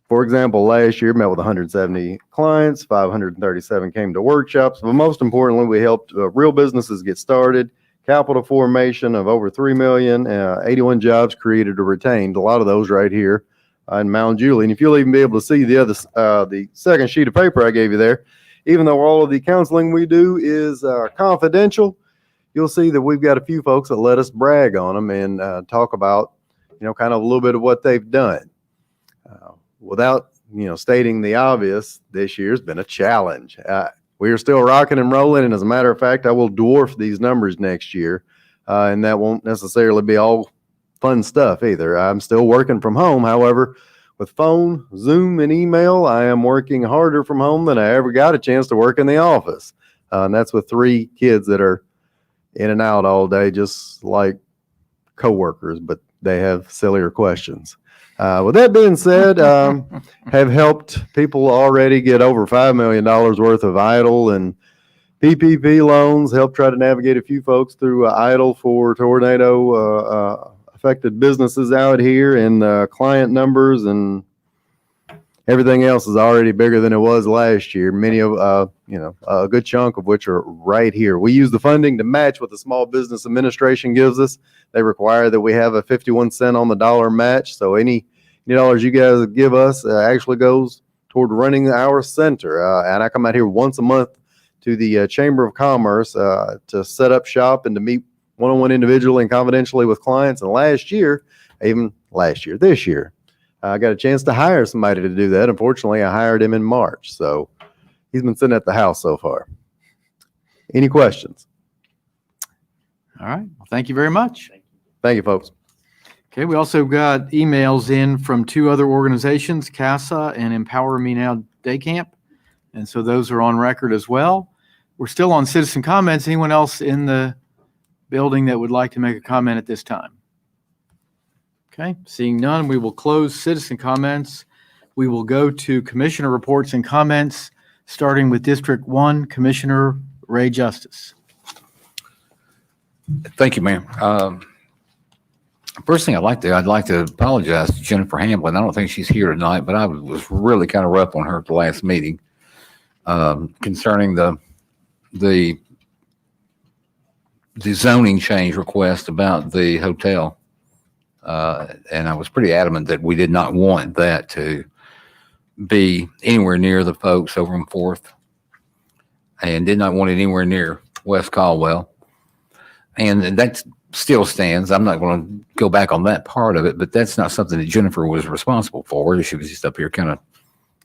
for example, last year met with 170 clients, 537 came to workshops, but most importantly, we helped real businesses get started, capital formation of over 3 million, 81 jobs created or retained, a lot of those right here in Mount Juliet. And if you'll even be able to see the second sheet of paper I gave you there, even though all of the counseling we do is confidential, you'll see that we've got a few folks that let us brag on them and talk about, kind of a little bit of what they've done. Without, stating the obvious, this year's been a challenge. We are still rocking and rolling, and as a matter of fact, I will dwarf these numbers next year, and that won't necessarily be all fun stuff either. I'm still working from home. However, with phone, Zoom, and email, I am working harder from home than I ever got a chance to work in the office, and that's with 3 kids that are in and out all day, just like coworkers, but they have sillier questions. With that being said, have helped people already get over $5 million worth of EIDL and PPP loans, helped try to navigate a few folks through EIDL for tornado affected businesses out here, and client numbers and everything else is already bigger than it was last year. Many of, a good chunk of which are right here. We use the funding to match what the Small Business Administration gives us. They require that we have a 51 cent on the dollar match. So any dollars you guys give us actually goes toward running our center. And I come out here once a month to the Chamber of Commerce to set up shop and to meet one-on-one individually and confidentially with clients. And this year, I got a chance to hire somebody to do that. Unfortunately, I hired him in March. So he's been sitting at the house so far. Any questions? All right. Well, thank you very much. Thank you, folks. Okay, we also got emails in from two other organizations, CASA and Empower Me Now Day Camp. And so those are on record as well. We're still on citizen comments. Anyone else in the building that would like to make a comment at this time? Okay, seeing none, we will close citizen comments. We will go to commissioner reports and comments, starting with District 1, Commissioner Ray Justice. Thank you, ma'am. First thing I'd like to apologize to Jennifer Hamlin. I don't think she's here tonight, but I was really kind of rough on her at the last meeting concerning the zoning change request about the hotel. And I was pretty adamant that we did not want that to be anywhere near the folks over on 4th and did not want it anywhere near West Caldwell. And that still stands. I'm not going to go back on that part of it, but that's not something that Jennifer was responsible for. She was just up here kind of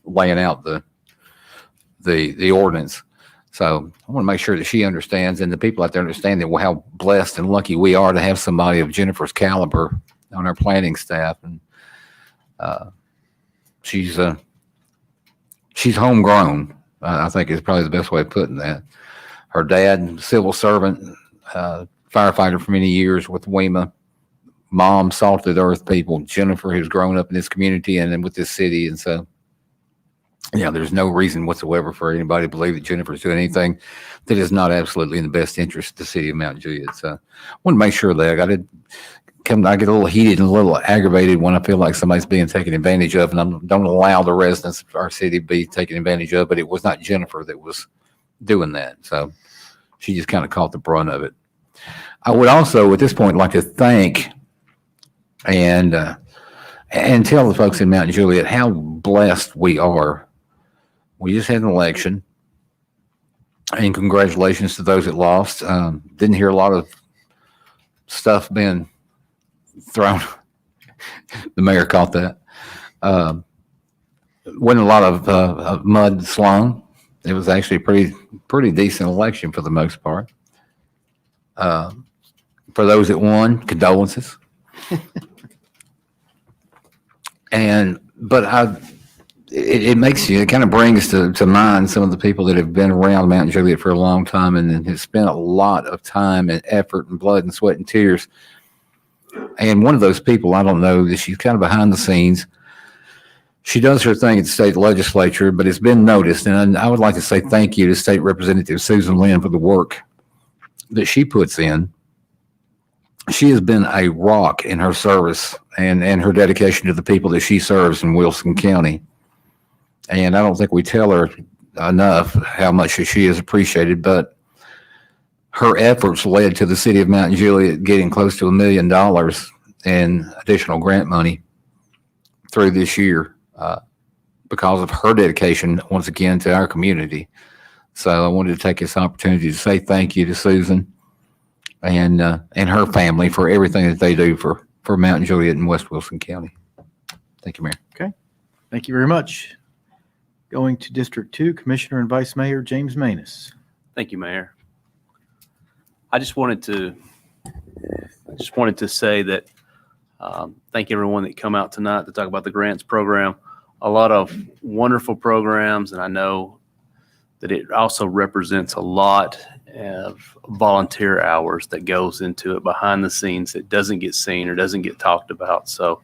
laying out the ordinance. So I want to make sure that she understands and the people out there understand that how blessed and lucky we are to have somebody of Jennifer's caliber on our planning staff. And she's homegrown, I think is probably the best way of putting that. Her dad, civil servant, firefighter for many years with WEMA. Mom, salt of the earth people. Jennifer, who's grown up in this community and then with this city. And so, there's no reason whatsoever for anybody to believe that Jennifer's doing anything that is not absolutely in the best interest of the city of Mount Juliet. So I want to make sure that I get a little heated and a little aggravated when I feel like somebody's being taken advantage of, and I don't allow the residents of our city to be taken advantage of, but it was not Jennifer that was doing that. So she just kind of caught the brunt of it. I would also, at this point, like to thank and tell the folks in Mount Juliet how blessed we are. We just had an election, and congratulations to those that lost. Didn't hear a lot of stuff being thrown. The mayor caught that. Wasn't a lot of mud slung. It was actually a pretty decent election for the most part. For those that won, condolences. It kind of brings to mind some of the people that have been around Mount Juliet for a long time and have spent a lot of time and effort and blood and sweat and tears. And one of those people, I don't know, that she's kind of behind the scenes. She does her thing at the state legislature, but it's been noticed. And I would like to say thank you to State Representative Susan Lynn for the work that she puts in. She has been a rock in her service and her dedication to the people that she serves in Wilson County. And I don't think we tell her enough how much she is appreciated, but her efforts led to the city of Mount Juliet getting close to $1 million in additional grant money through this year because of her dedication, once again, to our community. So I wanted to take this opportunity to say thank you to Susan and her family for everything that they do for Mount Juliet and West Wilson County. Thank you, Mayor. Okay. Thank you very much. Going to District 2, Commissioner and Vice Mayor James Maness. Thank you, Mayor. I just wanted to say that thank everyone that come out tonight to talk about the grants program. A lot of wonderful programs, and I know that it also represents a lot of volunteer hours that goes into it behind the scenes that doesn't get seen or doesn't get talked about. So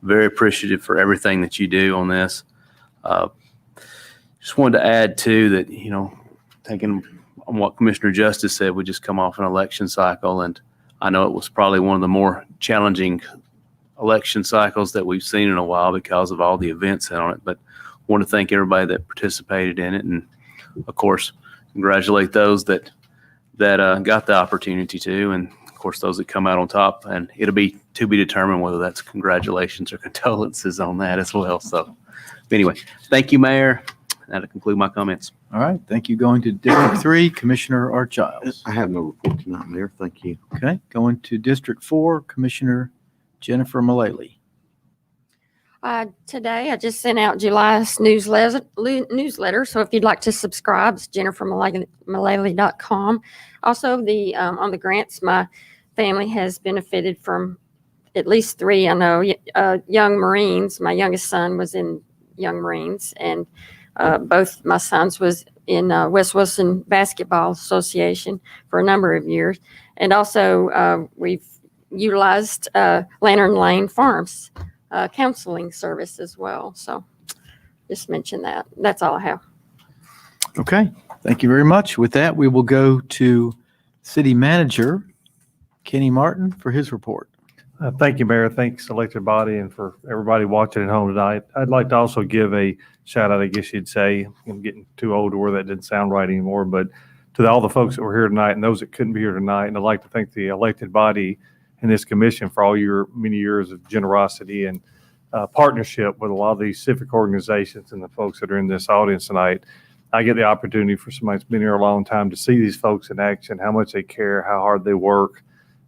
very appreciative for everything that you do on this. Just wanted to add too that, taking on what Commissioner Justice said, we just come off an election cycle, and I know it was probably one of the more challenging election cycles that we've seen in a while because of all the events on it. But I want to thank everybody that participated in it, and of course, congratulate those that got the opportunity to, and of course those that come out on top. And it'll be to be determined whether that's congratulations or condolences on that as well. So, anyway, thank you, Mayor. That'll conclude my comments. All right, thank you. Going to District 3, Commissioner Art Giles. I have no report tonight, Mayor. Thank you. Okay, going to District 4, Commissioner Jennifer Mullally. Today, I just sent out July's newsletter. So if you'd like to subscribe, it's jennifermullally.com. Also, on the grants, my family has benefited from at least 3, I know, young Marines. My youngest son was in Young Marines, and both my sons was in West Wilson Basketball Association for a number of years. And also, we've utilized Lantern Lane Farms counseling service as well. So just mention that. That's all I have. Okay, thank you very much. With that, we will go to City Manager Kenny Martin for his report. Thank you, Mayor. Thanks, elected body, and for everybody watching at home tonight. I'd like to also give a shout out, I guess you'd say. I'm getting too old to where that didn't sound right anymore, but to all the folks that were here tonight and those that couldn't be here tonight. And I'd like to thank the elected body and this commission for all your many years of generosity and partnership with a lot of these civic organizations and the folks that are in this audience tonight. I get the opportunity for somebody that's been here a long time to see these folks in action, how much they care, how hard they work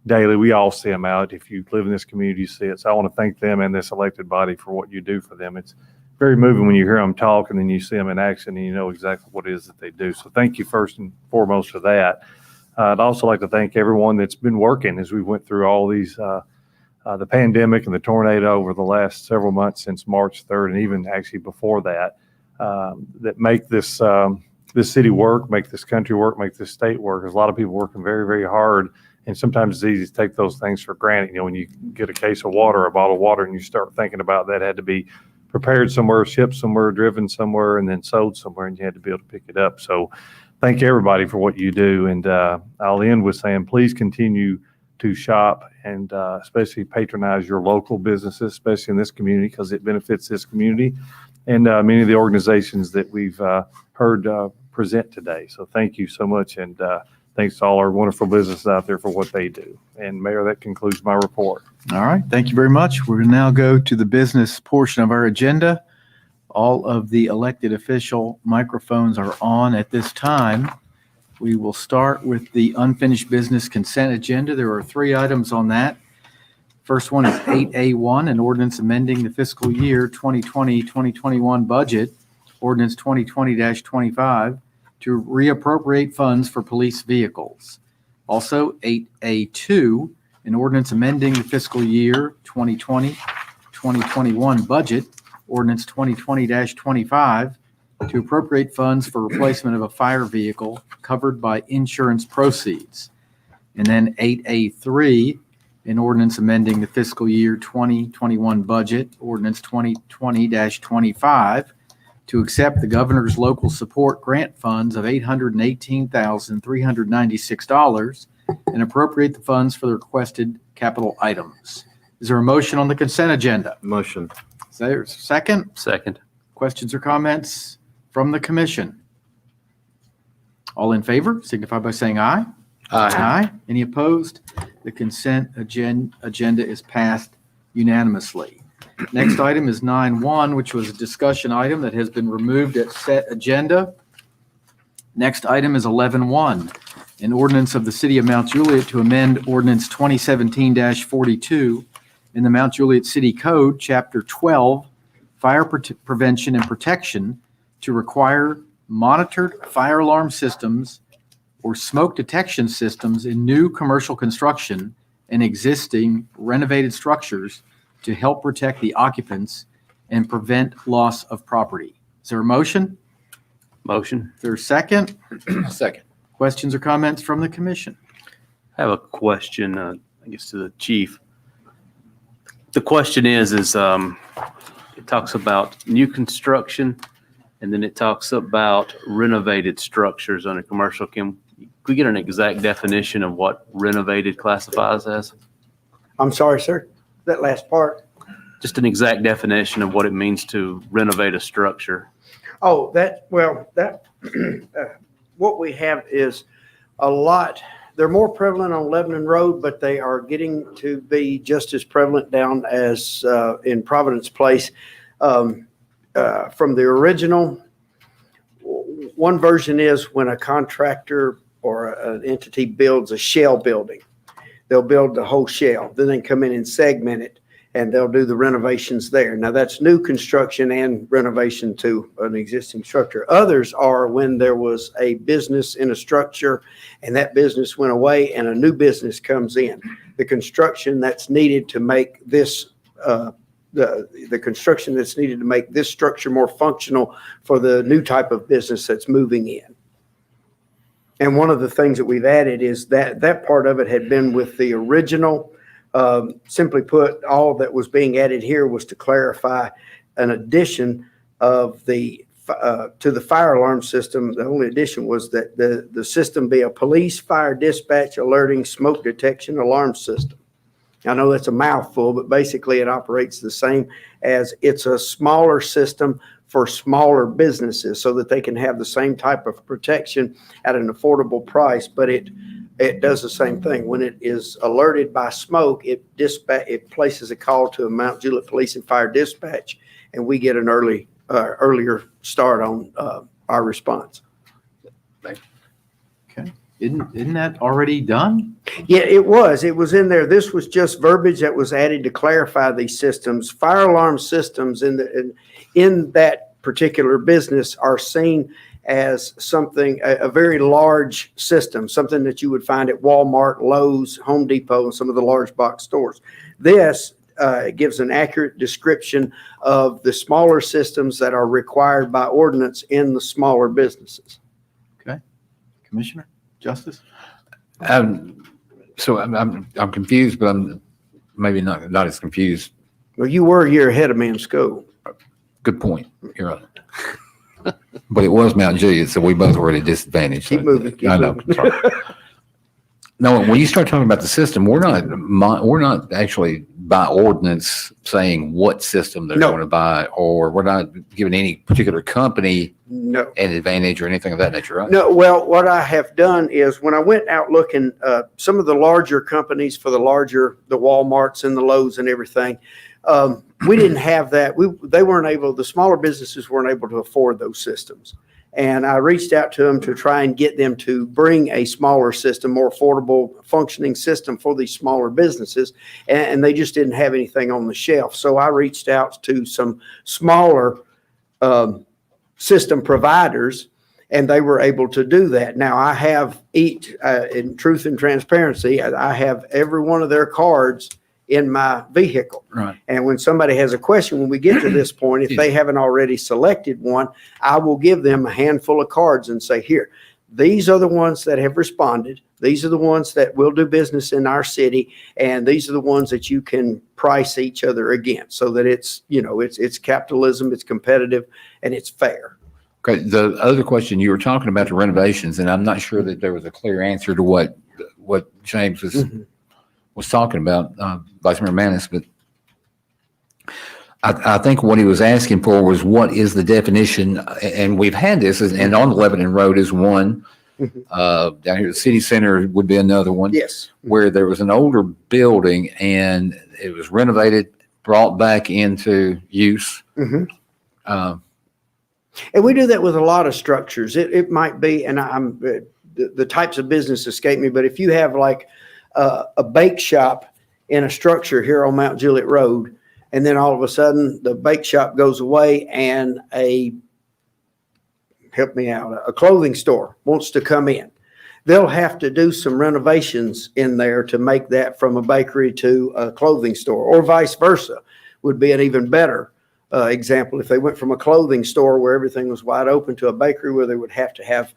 daily. We all see them out. If you live in this community, you see it. So I want to thank them and this elected body for what you do for them. It's very moving when you hear them talk and then you see them in action and you know exactly what it is that they do. So thank you first and foremost for that. I'd also like to thank everyone that's been working as we went through all these, the pandemic and the tornado over the last several months since March 3rd, and even actually before that, that make this city work, make this country work, make this state work. There's a lot of people working very, very hard, and sometimes it's easy to take those things for granted. You know, when you get a case of water, a bottle of water, and you start thinking about that had to be prepared somewhere, shipped somewhere, driven somewhere, and then sold somewhere, and you had to be able to pick it up. So thank everybody for what you do. And I'll end with saying, please continue to shop and especially patronize your local businesses, especially in this community, because it benefits this community and many of the organizations that we've heard present today. So thank you so much. And thanks to all our wonderful businesses out there for what they do. And Mayor, that concludes my report. All right, thank you very much. We're going to now go to the business portion of our agenda. All of the elected official microphones are on at this time. We will start with the unfinished business consent agenda. There are 3 items on that. First one is 8A1, an ordinance amending the fiscal year 2020-2021 budget, ordinance 2020-25, to reappropriate funds for police vehicles. Also, 8A2, an ordinance amending the fiscal year 2020-2021 budget, ordinance 2020-25, to appropriate funds for replacement of a fire vehicle covered by insurance proceeds. And then 8A3, an ordinance amending the fiscal year 2021 budget, ordinance 2020-25, to accept the governor's local support grant funds of $818,396 and appropriate the funds for the requested capital items. Is there a motion on the consent agenda? Motion. Is there a second? Second. Questions or comments from the commission? All in favor, signify by saying aye. Aye. Any opposed? The consent agenda is passed unanimously. Next item is 9.1, which was a discussion item that has been removed at set agenda. Next item is 11.1, an ordinance of the City of Mount Juliet to amend ordinance 2017-42 in the Mount Juliet City Code, Chapter 12, Fire Prevention and Protection, to require monitored fire alarm systems or smoke detection systems in new commercial construction and existing renovated structures to help protect the occupants and prevent loss of property. Is there a motion? Motion. Is there a second? Second. Questions or comments from the commission? I have a question, I guess, to the chief. The question is it talks about new construction, and then it talks about renovated structures under commercial. Can Could we get an exact definition of what renovated classifies as? I'm sorry, sir, that last part. Just an exact definition of what it means to renovate a structure. Oh, what we have is a lot, they're more prevalent on Lebanon Road, but they are getting to be just as prevalent down as in Providence Place. From the original, one version is when a contractor or an entity builds a shell building. They'll build the whole shell, then they come in and segment it, and they'll do the renovations there. Now, that's new construction and renovation to an existing structure. Others are when there was a business in a structure and that business went away and a new business comes in. The construction that's needed to make this, the construction that's needed to make this structure more functional for the new type of business that's moving in. And one of the things that we've added is that part of it had been with the original. Simply put, all that was being added here was to clarify an addition of the to the fire alarm system. The only addition was that the system be a police, fire dispatch, alerting, smoke detection alarm system. I know that's a mouthful, but basically it operates the same as it's a smaller system for smaller businesses so that they can have the same type of protection at an affordable price, but it does the same thing. When it is alerted by smoke, it places a call to a Mount Juliet Police and Fire Dispatch, and we get an earlier start on our response. Okay. Isn't that already done? Yeah, it was. It was in there. This was just verbiage that was added to clarify these systems. Fire alarm systems in that particular business are seen as something, a very large system, something that you would find at Walmart, Lowe's, Home Depot, and some of the large box stores. This gives an accurate description of the smaller systems that are required by ordinance in the smaller businesses. Okay. Commissioner, Justice? So I'm confused, but I'm maybe not as confused. Well, you were a year ahead of me in school. Good point. You're right. But it was Mount Juliet, so we both were at a disadvantage. Keep moving. I know. Sorry. No, when you start talking about the system, we're not actually by ordinance saying what system they're going to buy, or we're not giving any particular company an advantage or anything of that nature, right? No, well, what I have done is when I went out looking, some of the larger companies for the Walmarts and the Lowe's and everything, we didn't have that. The smaller businesses weren't able to afford those systems. And I reached out to them to try and get them to bring a smaller system, more affordable functioning system for these smaller businesses. And they just didn't have anything on the shelf. So I reached out to some smaller system providers, and they were able to do that. Now I have in truth and transparency, I have every one of their cards in my vehicle. Right. And when somebody has a question, when we get to this point, if they haven't already selected one, I will give them a handful of cards and say, here, these are the ones that have responded. These are the ones that will do business in our city. And these are the ones that you can price each other against so that it's capitalism, it's competitive, and it's fair. Okay. The other question, you were talking about the renovations, and I'm not sure that there was a clear answer to what James was talking about, Vice Mayor Manis, but I think what he was asking for was what is the definition, and we've had this, and on Lebanon Road is one, down here, the city center would be another one. Yes. Where there was an older building and it was renovated, brought back into use. And we do that with a lot of structures. It might be, and the types of business escape me, but if you have like a bake shop in a structure here on Mount Juliet Road, and then all of a sudden the bake shop goes away and a clothing store wants to come in, they'll have to do some renovations in there to make that from a bakery to a clothing store, or vice versa would be an even better example. If they went from a clothing store where everything was wide open to a bakery where they would have to have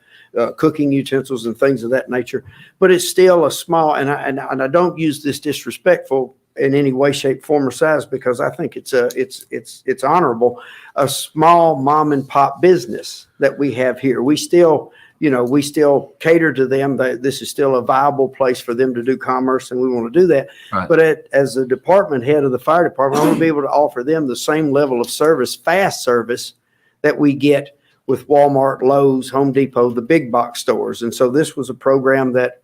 cooking utensils and things of that nature. But it's still a small, and I don't use this disrespectful in any way, shape, form, or size, because I think it's honorable. A small mom and pop business that we have here. We still we still cater to them, that this is still a viable place for them to do commerce, and we want to do that. Right. But as the department head of the fire department, I want to be able to offer them the same level of service, fast service, that we get with Walmart, Lowe's, Home Depot, the big box stores. And so this was a program that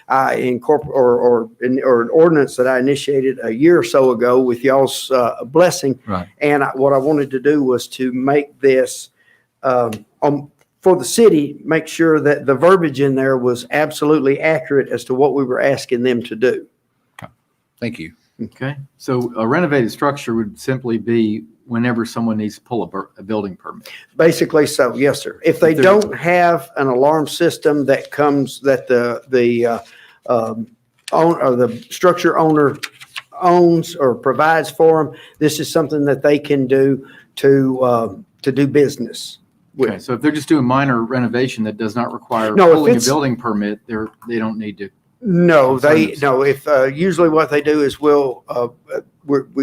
I incorporated, or an ordinance that I initiated a year or so ago with y'all's blessing. Right. And what I wanted to do was to make this, for the city, make sure that the verbiage in there was absolutely accurate as to what we were asking them to do. Thank you. Okay, so a renovated structure would simply be whenever someone needs to pull a building permit. Basically so, yes, sir. If they don't have an alarm system that comes, that the structure owner owns or provides for them, this is something that they can do to do business with. Okay, so if they're just doing minor renovation that does not require No, if pulling a it's- building permit, they don't need to. No, Concerns. if usually what they do is we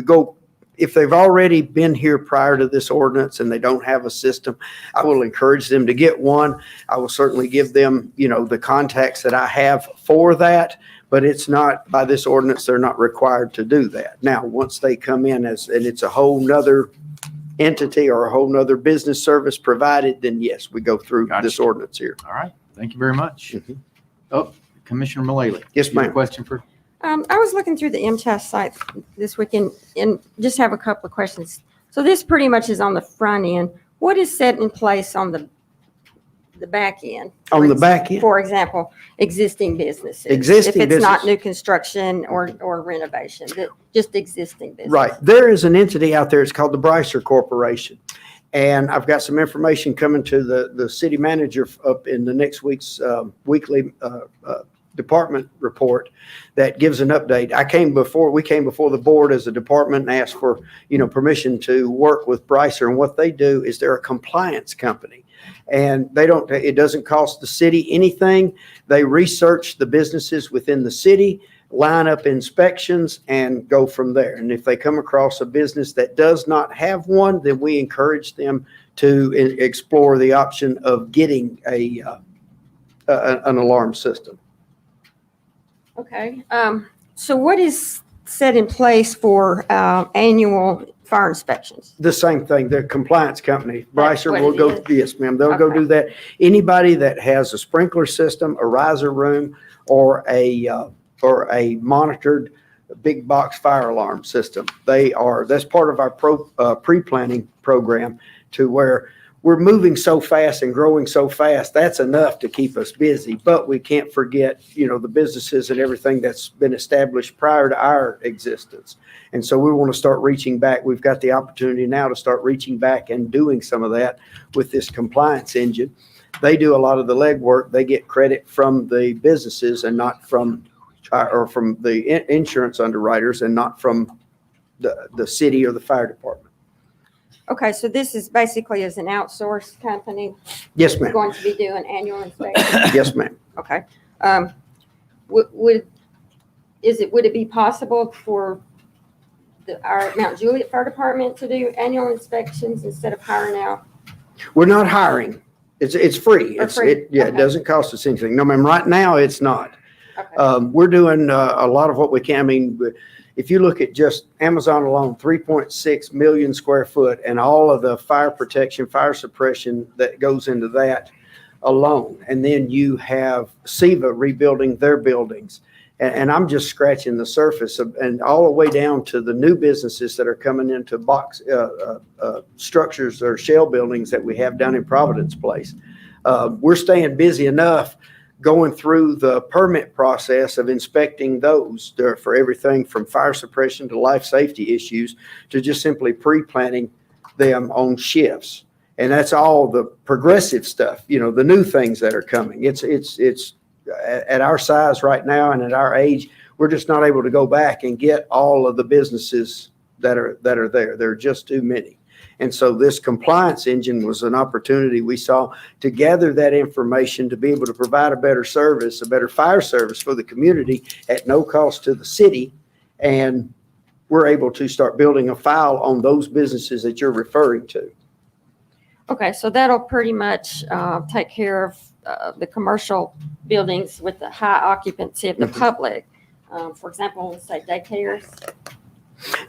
go, if they've already been here prior to this ordinance and they don't have a system, I will encourage them to get one. I will certainly give them, the contacts that I have for that, but it's not, by this ordinance, they're not required to do that. Now, once they come in and it's a whole nother entity or a whole nother business service provided, then yes, we go through this ordinance here. All right, thank you very much. Mhm. Oh, Commissioner Mullally. Yes, You have a ma'am. question for? I was looking through the MTS site this weekend and just have a couple of questions. So this pretty much is on the front end. What is set in place on the back end? On the back end? For example, existing businesses. Existing If it's not business. new construction or renovation, just existing business. Right. There is an entity out there, it's called the Brycer Corporation. And I've got some information coming to the city manager up in the next week's weekly department report that gives an update. We came before the board as a department and asked for, permission to work with Brycer. And what they do is they're a compliance company. And it doesn't cost the city anything. They research the businesses within the city, line up inspections, and go from there. And if they come across a business that does not have one, then we encourage them to explore the option of getting an alarm system. Okay. So what is set in place for annual fire inspections? The same thing, the compliance company, That's Brycer what will it go, is? yes, ma'am, they'll go Okay. do that. Anybody that has a sprinkler system, a riser room, or a monitored big box fire alarm system, that's part of our pre-planning program, to where we're moving so fast and growing so fast, that's enough to keep us busy. But we can't forget, the businesses and everything that's been established prior to our existence. And so we want to start reaching back. We've got the opportunity now to start reaching back and doing some of that with this compliance engine. They do a lot of the legwork. They get credit from the businesses and not from, or from the insurance underwriters, and not from the city or the fire department. Okay, so this is basically as an outsourced company Yes, ma'am. going to be doing annual inspections? Yes, ma'am. Okay. Would it be possible for our Mount Juliet Fire Department to do annual inspections instead of hiring out? We're not hiring. It's free. For free? It Okay. doesn't cost us anything. No, ma'am, right now it's not. Okay. We're doing a lot of what we can. I mean, if you look at just Amazon alone, 3.6 million square foot, and all of the fire protection, fire suppression that goes into that alone. And then you have SEVA rebuilding their buildings. And I'm just scratching the surface and all the way down to the new businesses that are coming into box structures or shell buildings that we have down in Providence Place. We're staying busy enough going through the permit process of inspecting those for everything from fire suppression to life safety issues, to just simply pre-planning them on shifts. And that's all the progressive stuff, the new things that are coming. It's at our size right now and at our age, we're just not able to go back and get all of the businesses that are there. There are just too many. And so this compliance engine was an opportunity we saw to gather that information to be able to provide a better service, a better fire service for the community at no cost to the city. And we're able to start building a file on those businesses that you're referring to. Okay, so that'll pretty much take care of the commercial buildings with the high occupancy of the public. For example, say daycares.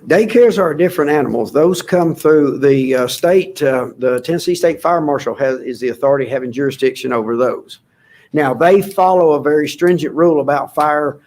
Daycares are different animals. Those come through the state, the Tennessee State Fire Marshal is the authority having jurisdiction over those. Now, they follow a very stringent rule about fire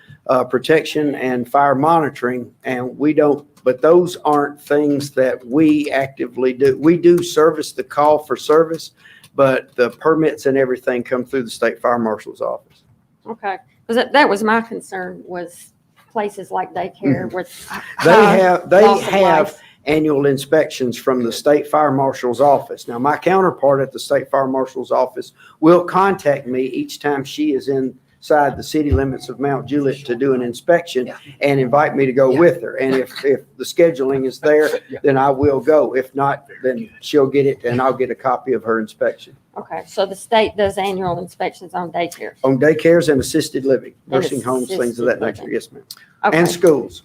protection and fire monitoring, and we don't, but those aren't things that we actively do. We do service the call for service, but the permits and everything come through the State Fire Marshal's office. Okay, because that was my concern, was places like daycare with They loss of have life. annual inspections from the State Fire Marshal's office. Now, my counterpart at the State Fire Marshal's office will contact me each time she is inside the city limits of Mount Juliet to do an inspection and invite me to go with her. And if the scheduling is there, then I will go. If not, then she'll get it and I'll get a copy of her inspection. Okay, so the state does annual inspections on daycares. On daycares and assisted living, And nursing homes, things of that assisted nature. living. Yes, ma'am. Okay. And schools.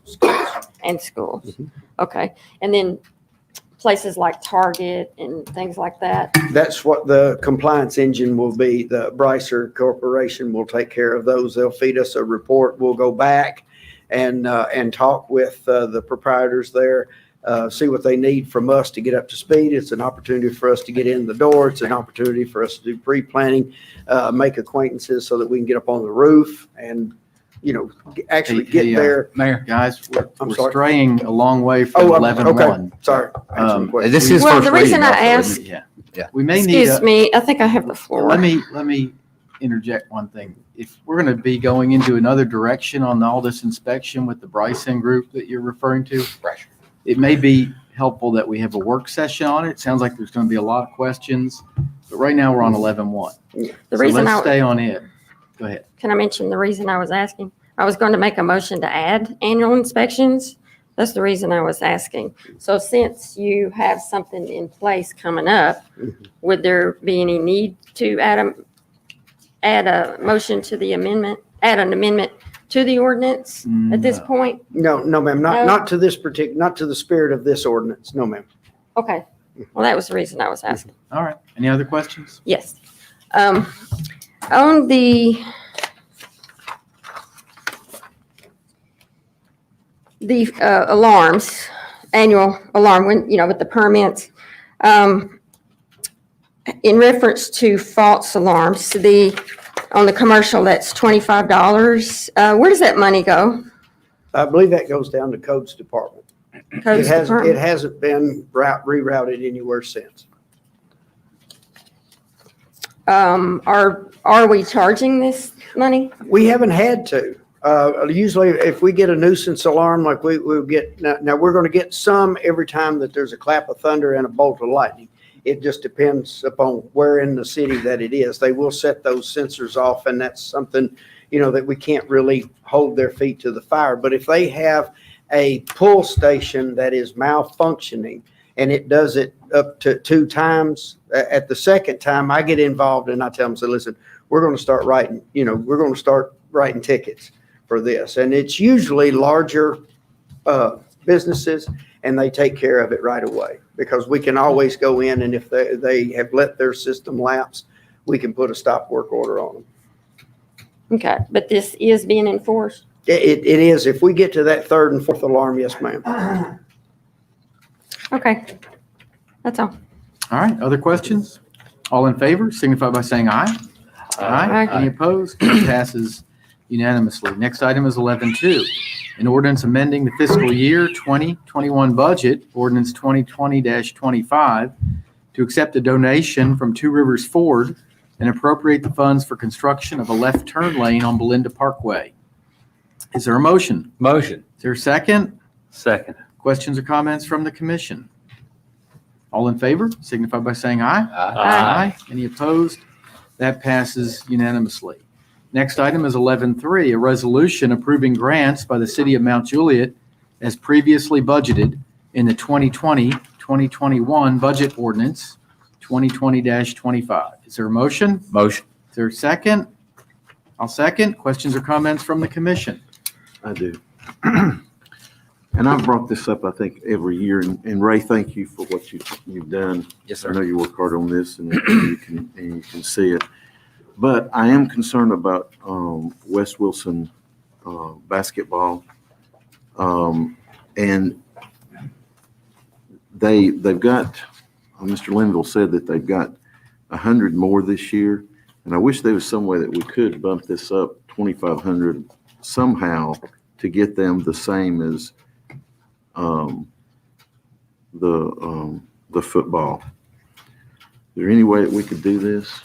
And schools. Okay, and then places like Target and things like that. That's what the compliance engine will be. The Brycer Corporation will take care of those. They'll feed us a report. We'll go back and talk with the proprietors there, see what they need from us to get up to speed. It's an opportunity for us to get in the door. It's an opportunity for us to do pre-planning, make acquaintances so that we can get up on the roof and, you know, actually get there. Mayor, guys, I'm we're sorry. straying a long way from Oh, 11-1. okay. Sorry. This is Well, first the reason reading, I also, asked, isn't it? Yeah. Yeah. We may need excuse me, I think I have the floor. Let me interject one thing. If we're going to be going into another direction on all this inspection with the Bryson group that you're referring to, it may be helpful that we have a work session on it. It sounds like there's going to be a lot of questions, but right now we're on 11-1. The reason Let's stay on it. Go ahead. Can I mention the reason I was asking? I was going to make a motion to add annual inspections. That's the reason I was asking. So since you have something in place coming up, would there be any need to add a motion to the amendment, add an amendment to the ordinance at this point? No, ma'am, No? not to this not to the spirit of this ordinance. No, ma'am. Okay. Well, that was the reason I was asking. All right. Any other questions? Yes. On the alarms, annual alarm, when, you know, with the permits, in reference to false alarms, on the commercial, that's $25. Where does that money go? I believe that goes down to codes department. Codes department? It hasn't been rerouted anywhere since. Are we charging this money? We haven't had to. Usually if we get a nuisance alarm, like we'll get, now we're going to get some every time that there's a clap of thunder and a bolt of lightning. It just depends upon where in the city that it is. They will set those sensors off, and that's something, you know, that we can't really hold their feet to the fire. But if they have a pull station that is malfunctioning and it does it up to 2 times, at the second time I get involved and I tell them, so listen, we're going to start writing, we're going to start writing tickets for this. And it's usually larger businesses, and they take care of it right away because we can always go in, and if they have let their system lapse, we can put a stop work order on them. Okay, but this is being enforced? It is. If we get to that 3rd and 4th alarm, yes, ma'am. Okay, that's all. All right. Other questions? All in favor, signify by saying aye. Aye. Any opposed? It passes unanimously. Next item is 11-2. An ordinance amending the fiscal year 2021 budget, ordinance 2020-25, to accept a donation from Two Rivers Ford and appropriate the funds for construction of a left turn lane on Belinda Parkway. Is there a motion? Motion. Is there a second? Second. Questions or comments from the commission? All in favor, signify by saying aye. Aye. Any opposed? That passes unanimously. Next item is 11-3, a resolution approving grants by the city of Mount Juliet as previously budgeted in the 2020-2021 budget ordinance 2020-25. Is there a motion? Motion. Is there a second? I'll second. Questions or comments from the commission? I do. And I've brought this up, I think, every year, and Ray, thank you for what you've done. Yes, I sir. know you work hard on this and you can see it. But I am concerned about West Wilson basketball. And they've got, Mr. Linville said that they've got 100 more this year. And I wish there was some way that we could bump this up 2,500 somehow to get them the same as the football. Is there any way that we could do this?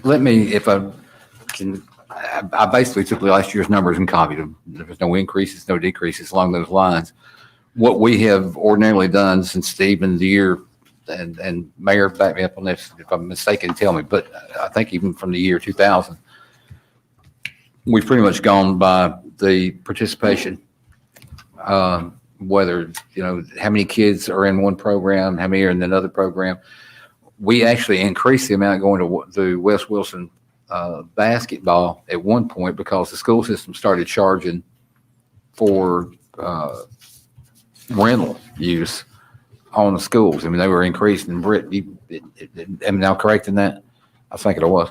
Let me, if I can, I basically took last year's numbers and copied them. There was no increases, no decreases along those lines. What we have ordinarily done since even the year, and Mayor, back me up on this if I'm mistaken, tell me, but I think even from the year 2000, we've pretty much gone by the participation. Whether, how many kids are in one program, how many are in another program. We actually increased the amount going to the West Wilson basketball at one point because the school system started charging for rental use on the schools. I mean, they were increasing. Britt, am I now correct in that? I think it was.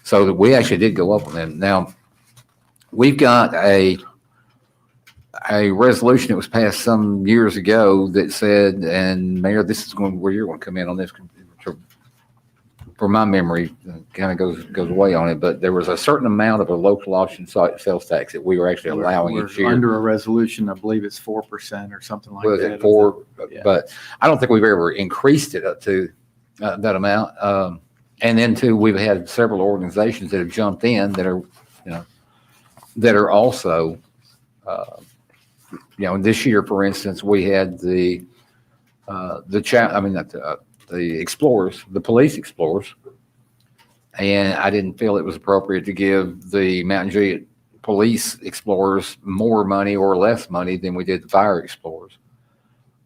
So that we actually did go up on them. Now, we've got a resolution that was passed some years ago that said, and Mayor, this is where you're going to come in on this. For my memory, kind of goes away on it, but there was a certain amount of a local option sales tax that we were actually allowing We're each year. under a resolution, I believe it's 4% or something like Was that. it 4? Yeah. But I don't think we've ever increased it up to that amount. And then too, we've had several organizations that have jumped in that are, that are also, this year, for instance, we had the Explorers, the police Explorers. And I didn't feel it was appropriate to give the Mountain Juliet police Explorers more money or less money than we did the fire Explorers.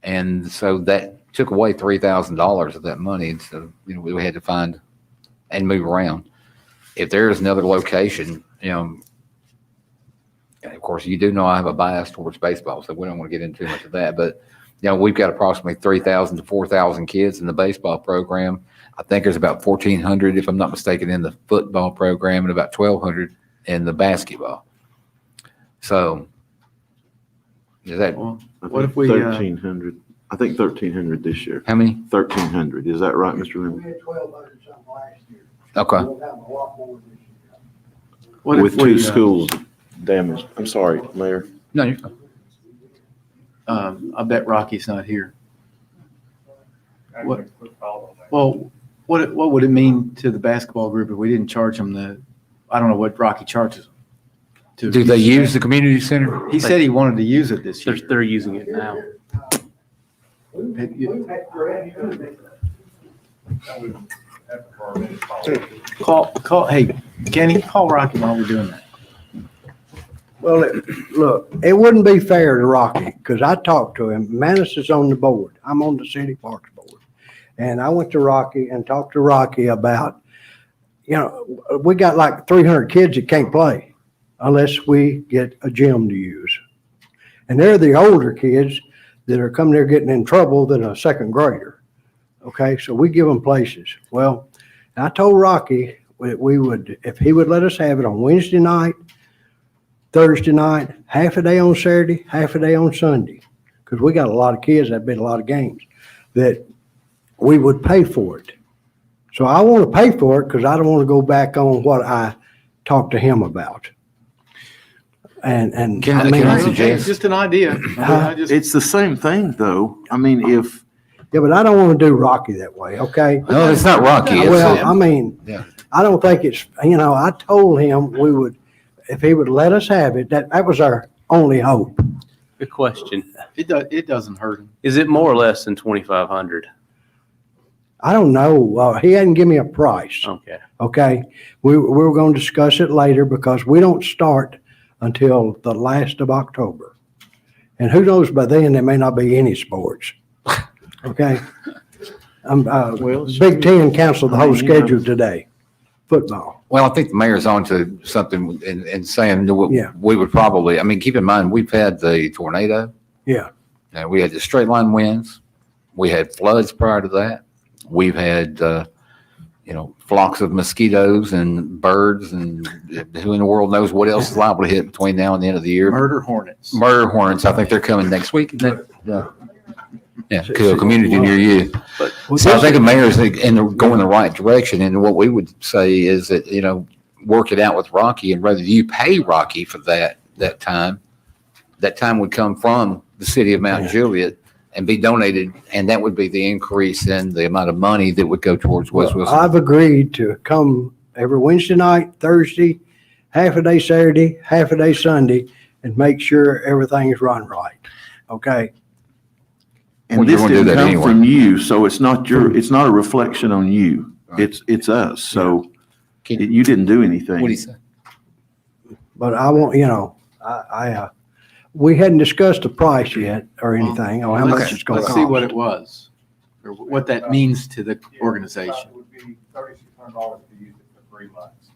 And so that took away $3,000 of that money. And so, we had to find and move around. If there is another location, and of course, you do know I have a bias towards baseball, so we don't want to get into too much of that. But, we've got approximately 3,000 to 4,000 kids in the baseball program. I think there's about 1,400, if I'm not mistaken, in the football program and about 1,200 in the basketball. So, is that What if we? 1,300. I think 1,300 this year. How many? 1,300. Is that right, Mr. Linville? We had 1,200 something last year. Okay. We'll have a lot more this year. What if With we, two schools damaged. I'm sorry, Mayor. No, you're fine. I bet Rocky's not here. What? Well, what would it mean to the basketball group if we didn't charge them I don't know what Rocky charges them. Do they use the community center? He said he wanted to use it this year. They're using it now. Call, hey, Kenny, call Rocky while we're doing that. Well, look, it wouldn't be fair to Rocky because I talked to him. Manis is on the board. I'm on the city parks board. And I went to Rocky and talked to Rocky about, we got like 300 kids that can't play unless we get a gym to use. And they're the older kids that are coming there getting in trouble than a second grader. Okay, so we give them places. Well, I told Rocky we would, if he would let us have it on Wednesday night, Thursday night, half a day on Saturday, half a day on Sunday, because we got a lot of kids, that'd been a lot of games, that we would pay for it. So I want to pay for it because I don't want to go back on what I talked to him about. And Can I suggest? Just an idea. It's the same thing, though. I mean, if. Yeah, but I don't want to do Rocky that way, okay? No, it's not Rocky. Well, I mean, Yeah. I don't think it's, I told him we would, if he would let us have it, that was our only hope. Good question. It doesn't hurt him. Is it more or less than 2,500? I don't know. He hadn't given me a price. Okay. Okay. We're going to discuss it later because we don't start until the last of October. And who knows, by then there may not be any sports. Okay. Big Ten canceled the whole schedule today. Football. Well, I think the mayor's on to something in saying that Yeah. we would probably, keep in mind, we've had the tornado. Yeah. We had the straight line winds. We had floods prior to that. We've had, flocks of mosquitoes and birds, and who in the world knows what else is liable to hit between now and the end of the year. Murder hornets. Murder hornets, I think they're coming next week. Isn't it? Yeah, to a community near you. So I think the mayor's going the right direction. And what we would say is that, work it out with Rocky, and whether you pay Rocky for that time would come from the city of Mount Juliet and be donated. And that would be the increase in the amount of money that would go towards West Wilson. I've agreed to come every Wednesday night, Thursday, half a day Saturday, half a day Sunday, and make sure everything is run right. Okay? And this didn't come from you, so it's not a reflection on you. It's us. So you didn't do anything. What do you say? But I want, we hadn't discussed the price yet or anything, or how much it's going to Let's cost. see what it was, or what that means to the organization. It would be $3,600 to use it for 3 months.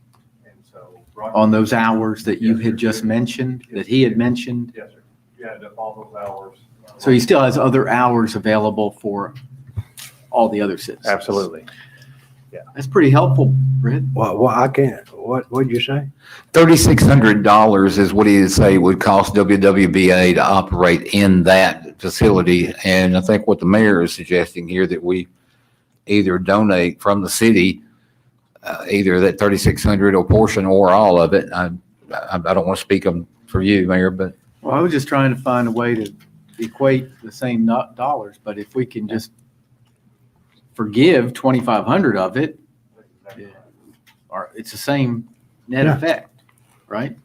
And so. On those hours that you had just mentioned, that he had mentioned. Yes, sir. Yeah, all those hours. So he still has other hours available for all the other citizens. Absolutely. That's pretty helpful, Britt. Well, I can't, what'd you say? $3,600 is what he'd say would cost WWBA to operate in that facility. And I think what the mayor is suggesting here, that we either donate from the city, either that $3,600 or portion or all of it. I don't want to speak for you, Mayor, but. Well, I was just trying to find a way to equate the same dollars, but if we can just forgive 2,500 of it, or it's the same net effect, right?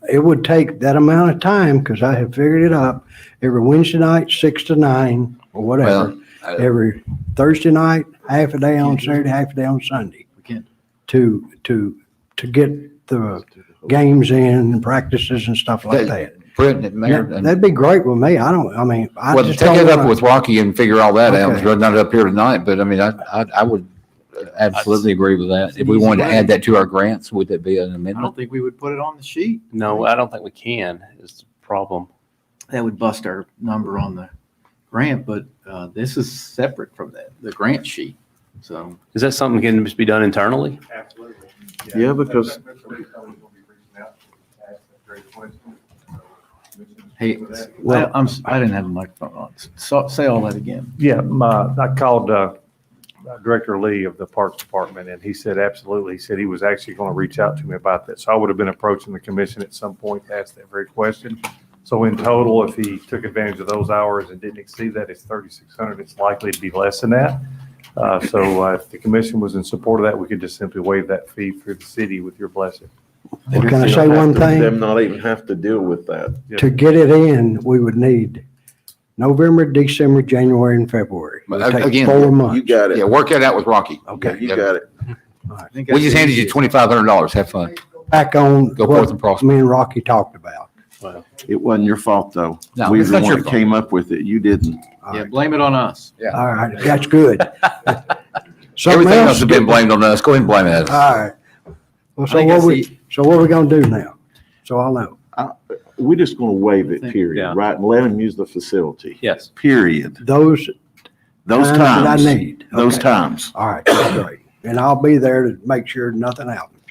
It would take that amount of time, because I have figured it up, every Wednesday night, 6 to 9, or whatever. Every Thursday night, half a day on Saturday, half a day on Sunday. To get the games in and practices and stuff like that. That'd be great with me. I just take don't it up wanna- with Rocky and figure all that out. Okay. We're not up here tonight, but I would absolutely agree with that. If we wanted to add that to our grants, would that be an I amendment? don't think we would put it on the sheet. No, I don't think we can, is the problem. That would bust our number on the grant, but this is separate from that, the grant sheet. So Is that something that can just be done internally? Absolutely. Yeah, because hey, I didn't have a microphone on. So say all that again. Yeah, I called Director Lee of the Parks Department, and he said absolutely. He said he was actually going to reach out to me about that. So I would have been approaching the commission at some point to ask that very question. So in total, if he took advantage of those hours and didn't exceed that, it's 3,600. It's likely to be less than that. So if the commission was in support of that, we could just simply waive that fee through the city with your blessing. Well, can I say one thing? Them not even have to deal with that. To get it in, we would need November, December, January, and February. It would take Again, 4 months. You got it. Yeah, work that out with Rocky. Okay. You got it. We just handed you $2,500. Have fun. Back on Go forth and what prosper. me and Rocky talked about. It wasn't your fault, though. No, We it's were the not one your that fault. came up with it. You didn't. Yeah, blame it on us. All right, that's good. Something Everything else else? has been blamed on us. Go ahead and blame it. All right. Well, I think what we gonna do now? So I'll know. We're just going to waive it, period, Yeah. right? And let them use the facility. Yes. Period. Those Those times that times. I need. Those Okay. times. All right, that's great. And I'll be there to make sure nothing happens.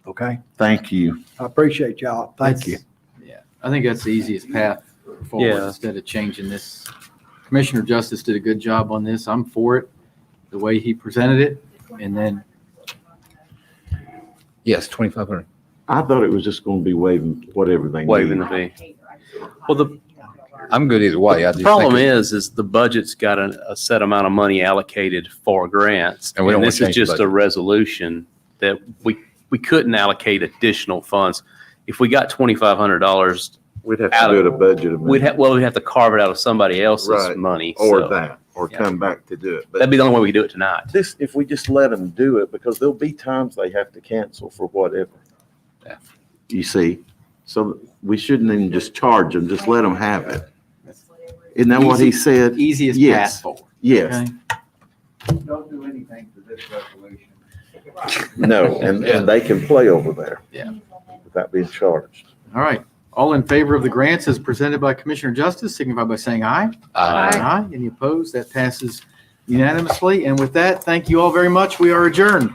Okay? Thank you. I appreciate y'all. Thank That's- you. Yeah, I think that's the easiest path forward Yeah. instead of changing this. Commissioner Justice did a good job on this. I'm for it, the way he presented it. And then Yes, 2,500. I thought it was just going to be waiving whatever they Waiving need. the fee. Well, the I'm good either way. The problem is the budget's got a set amount of money allocated for grants. And we don't this wanna is change the just a budget. resolution that we couldn't allocate additional funds. If we got $2,500, We'd have Out to of- do it a budget amendment. we'd have to carve it out of somebody else's Right. money. Or so that, or yeah. come back to do it. But That'd be the only way we could do it tonight. this, if we just let them do it, because there'll be times they have to cancel for whatever. Yeah. You see? So we shouldn't even just charge them, just let them have it. Isn't that what he said? easiest Yes. path forward. Yes. Okay? Don't do anything to this resolution. No, and they can play over there. Yeah. Without being charged. All right. All in favor of the grants as presented by Commissioner Justice, signify by saying aye. Aye. Any opposed? That passes unanimously. And with that, thank you all very much. We are adjourned.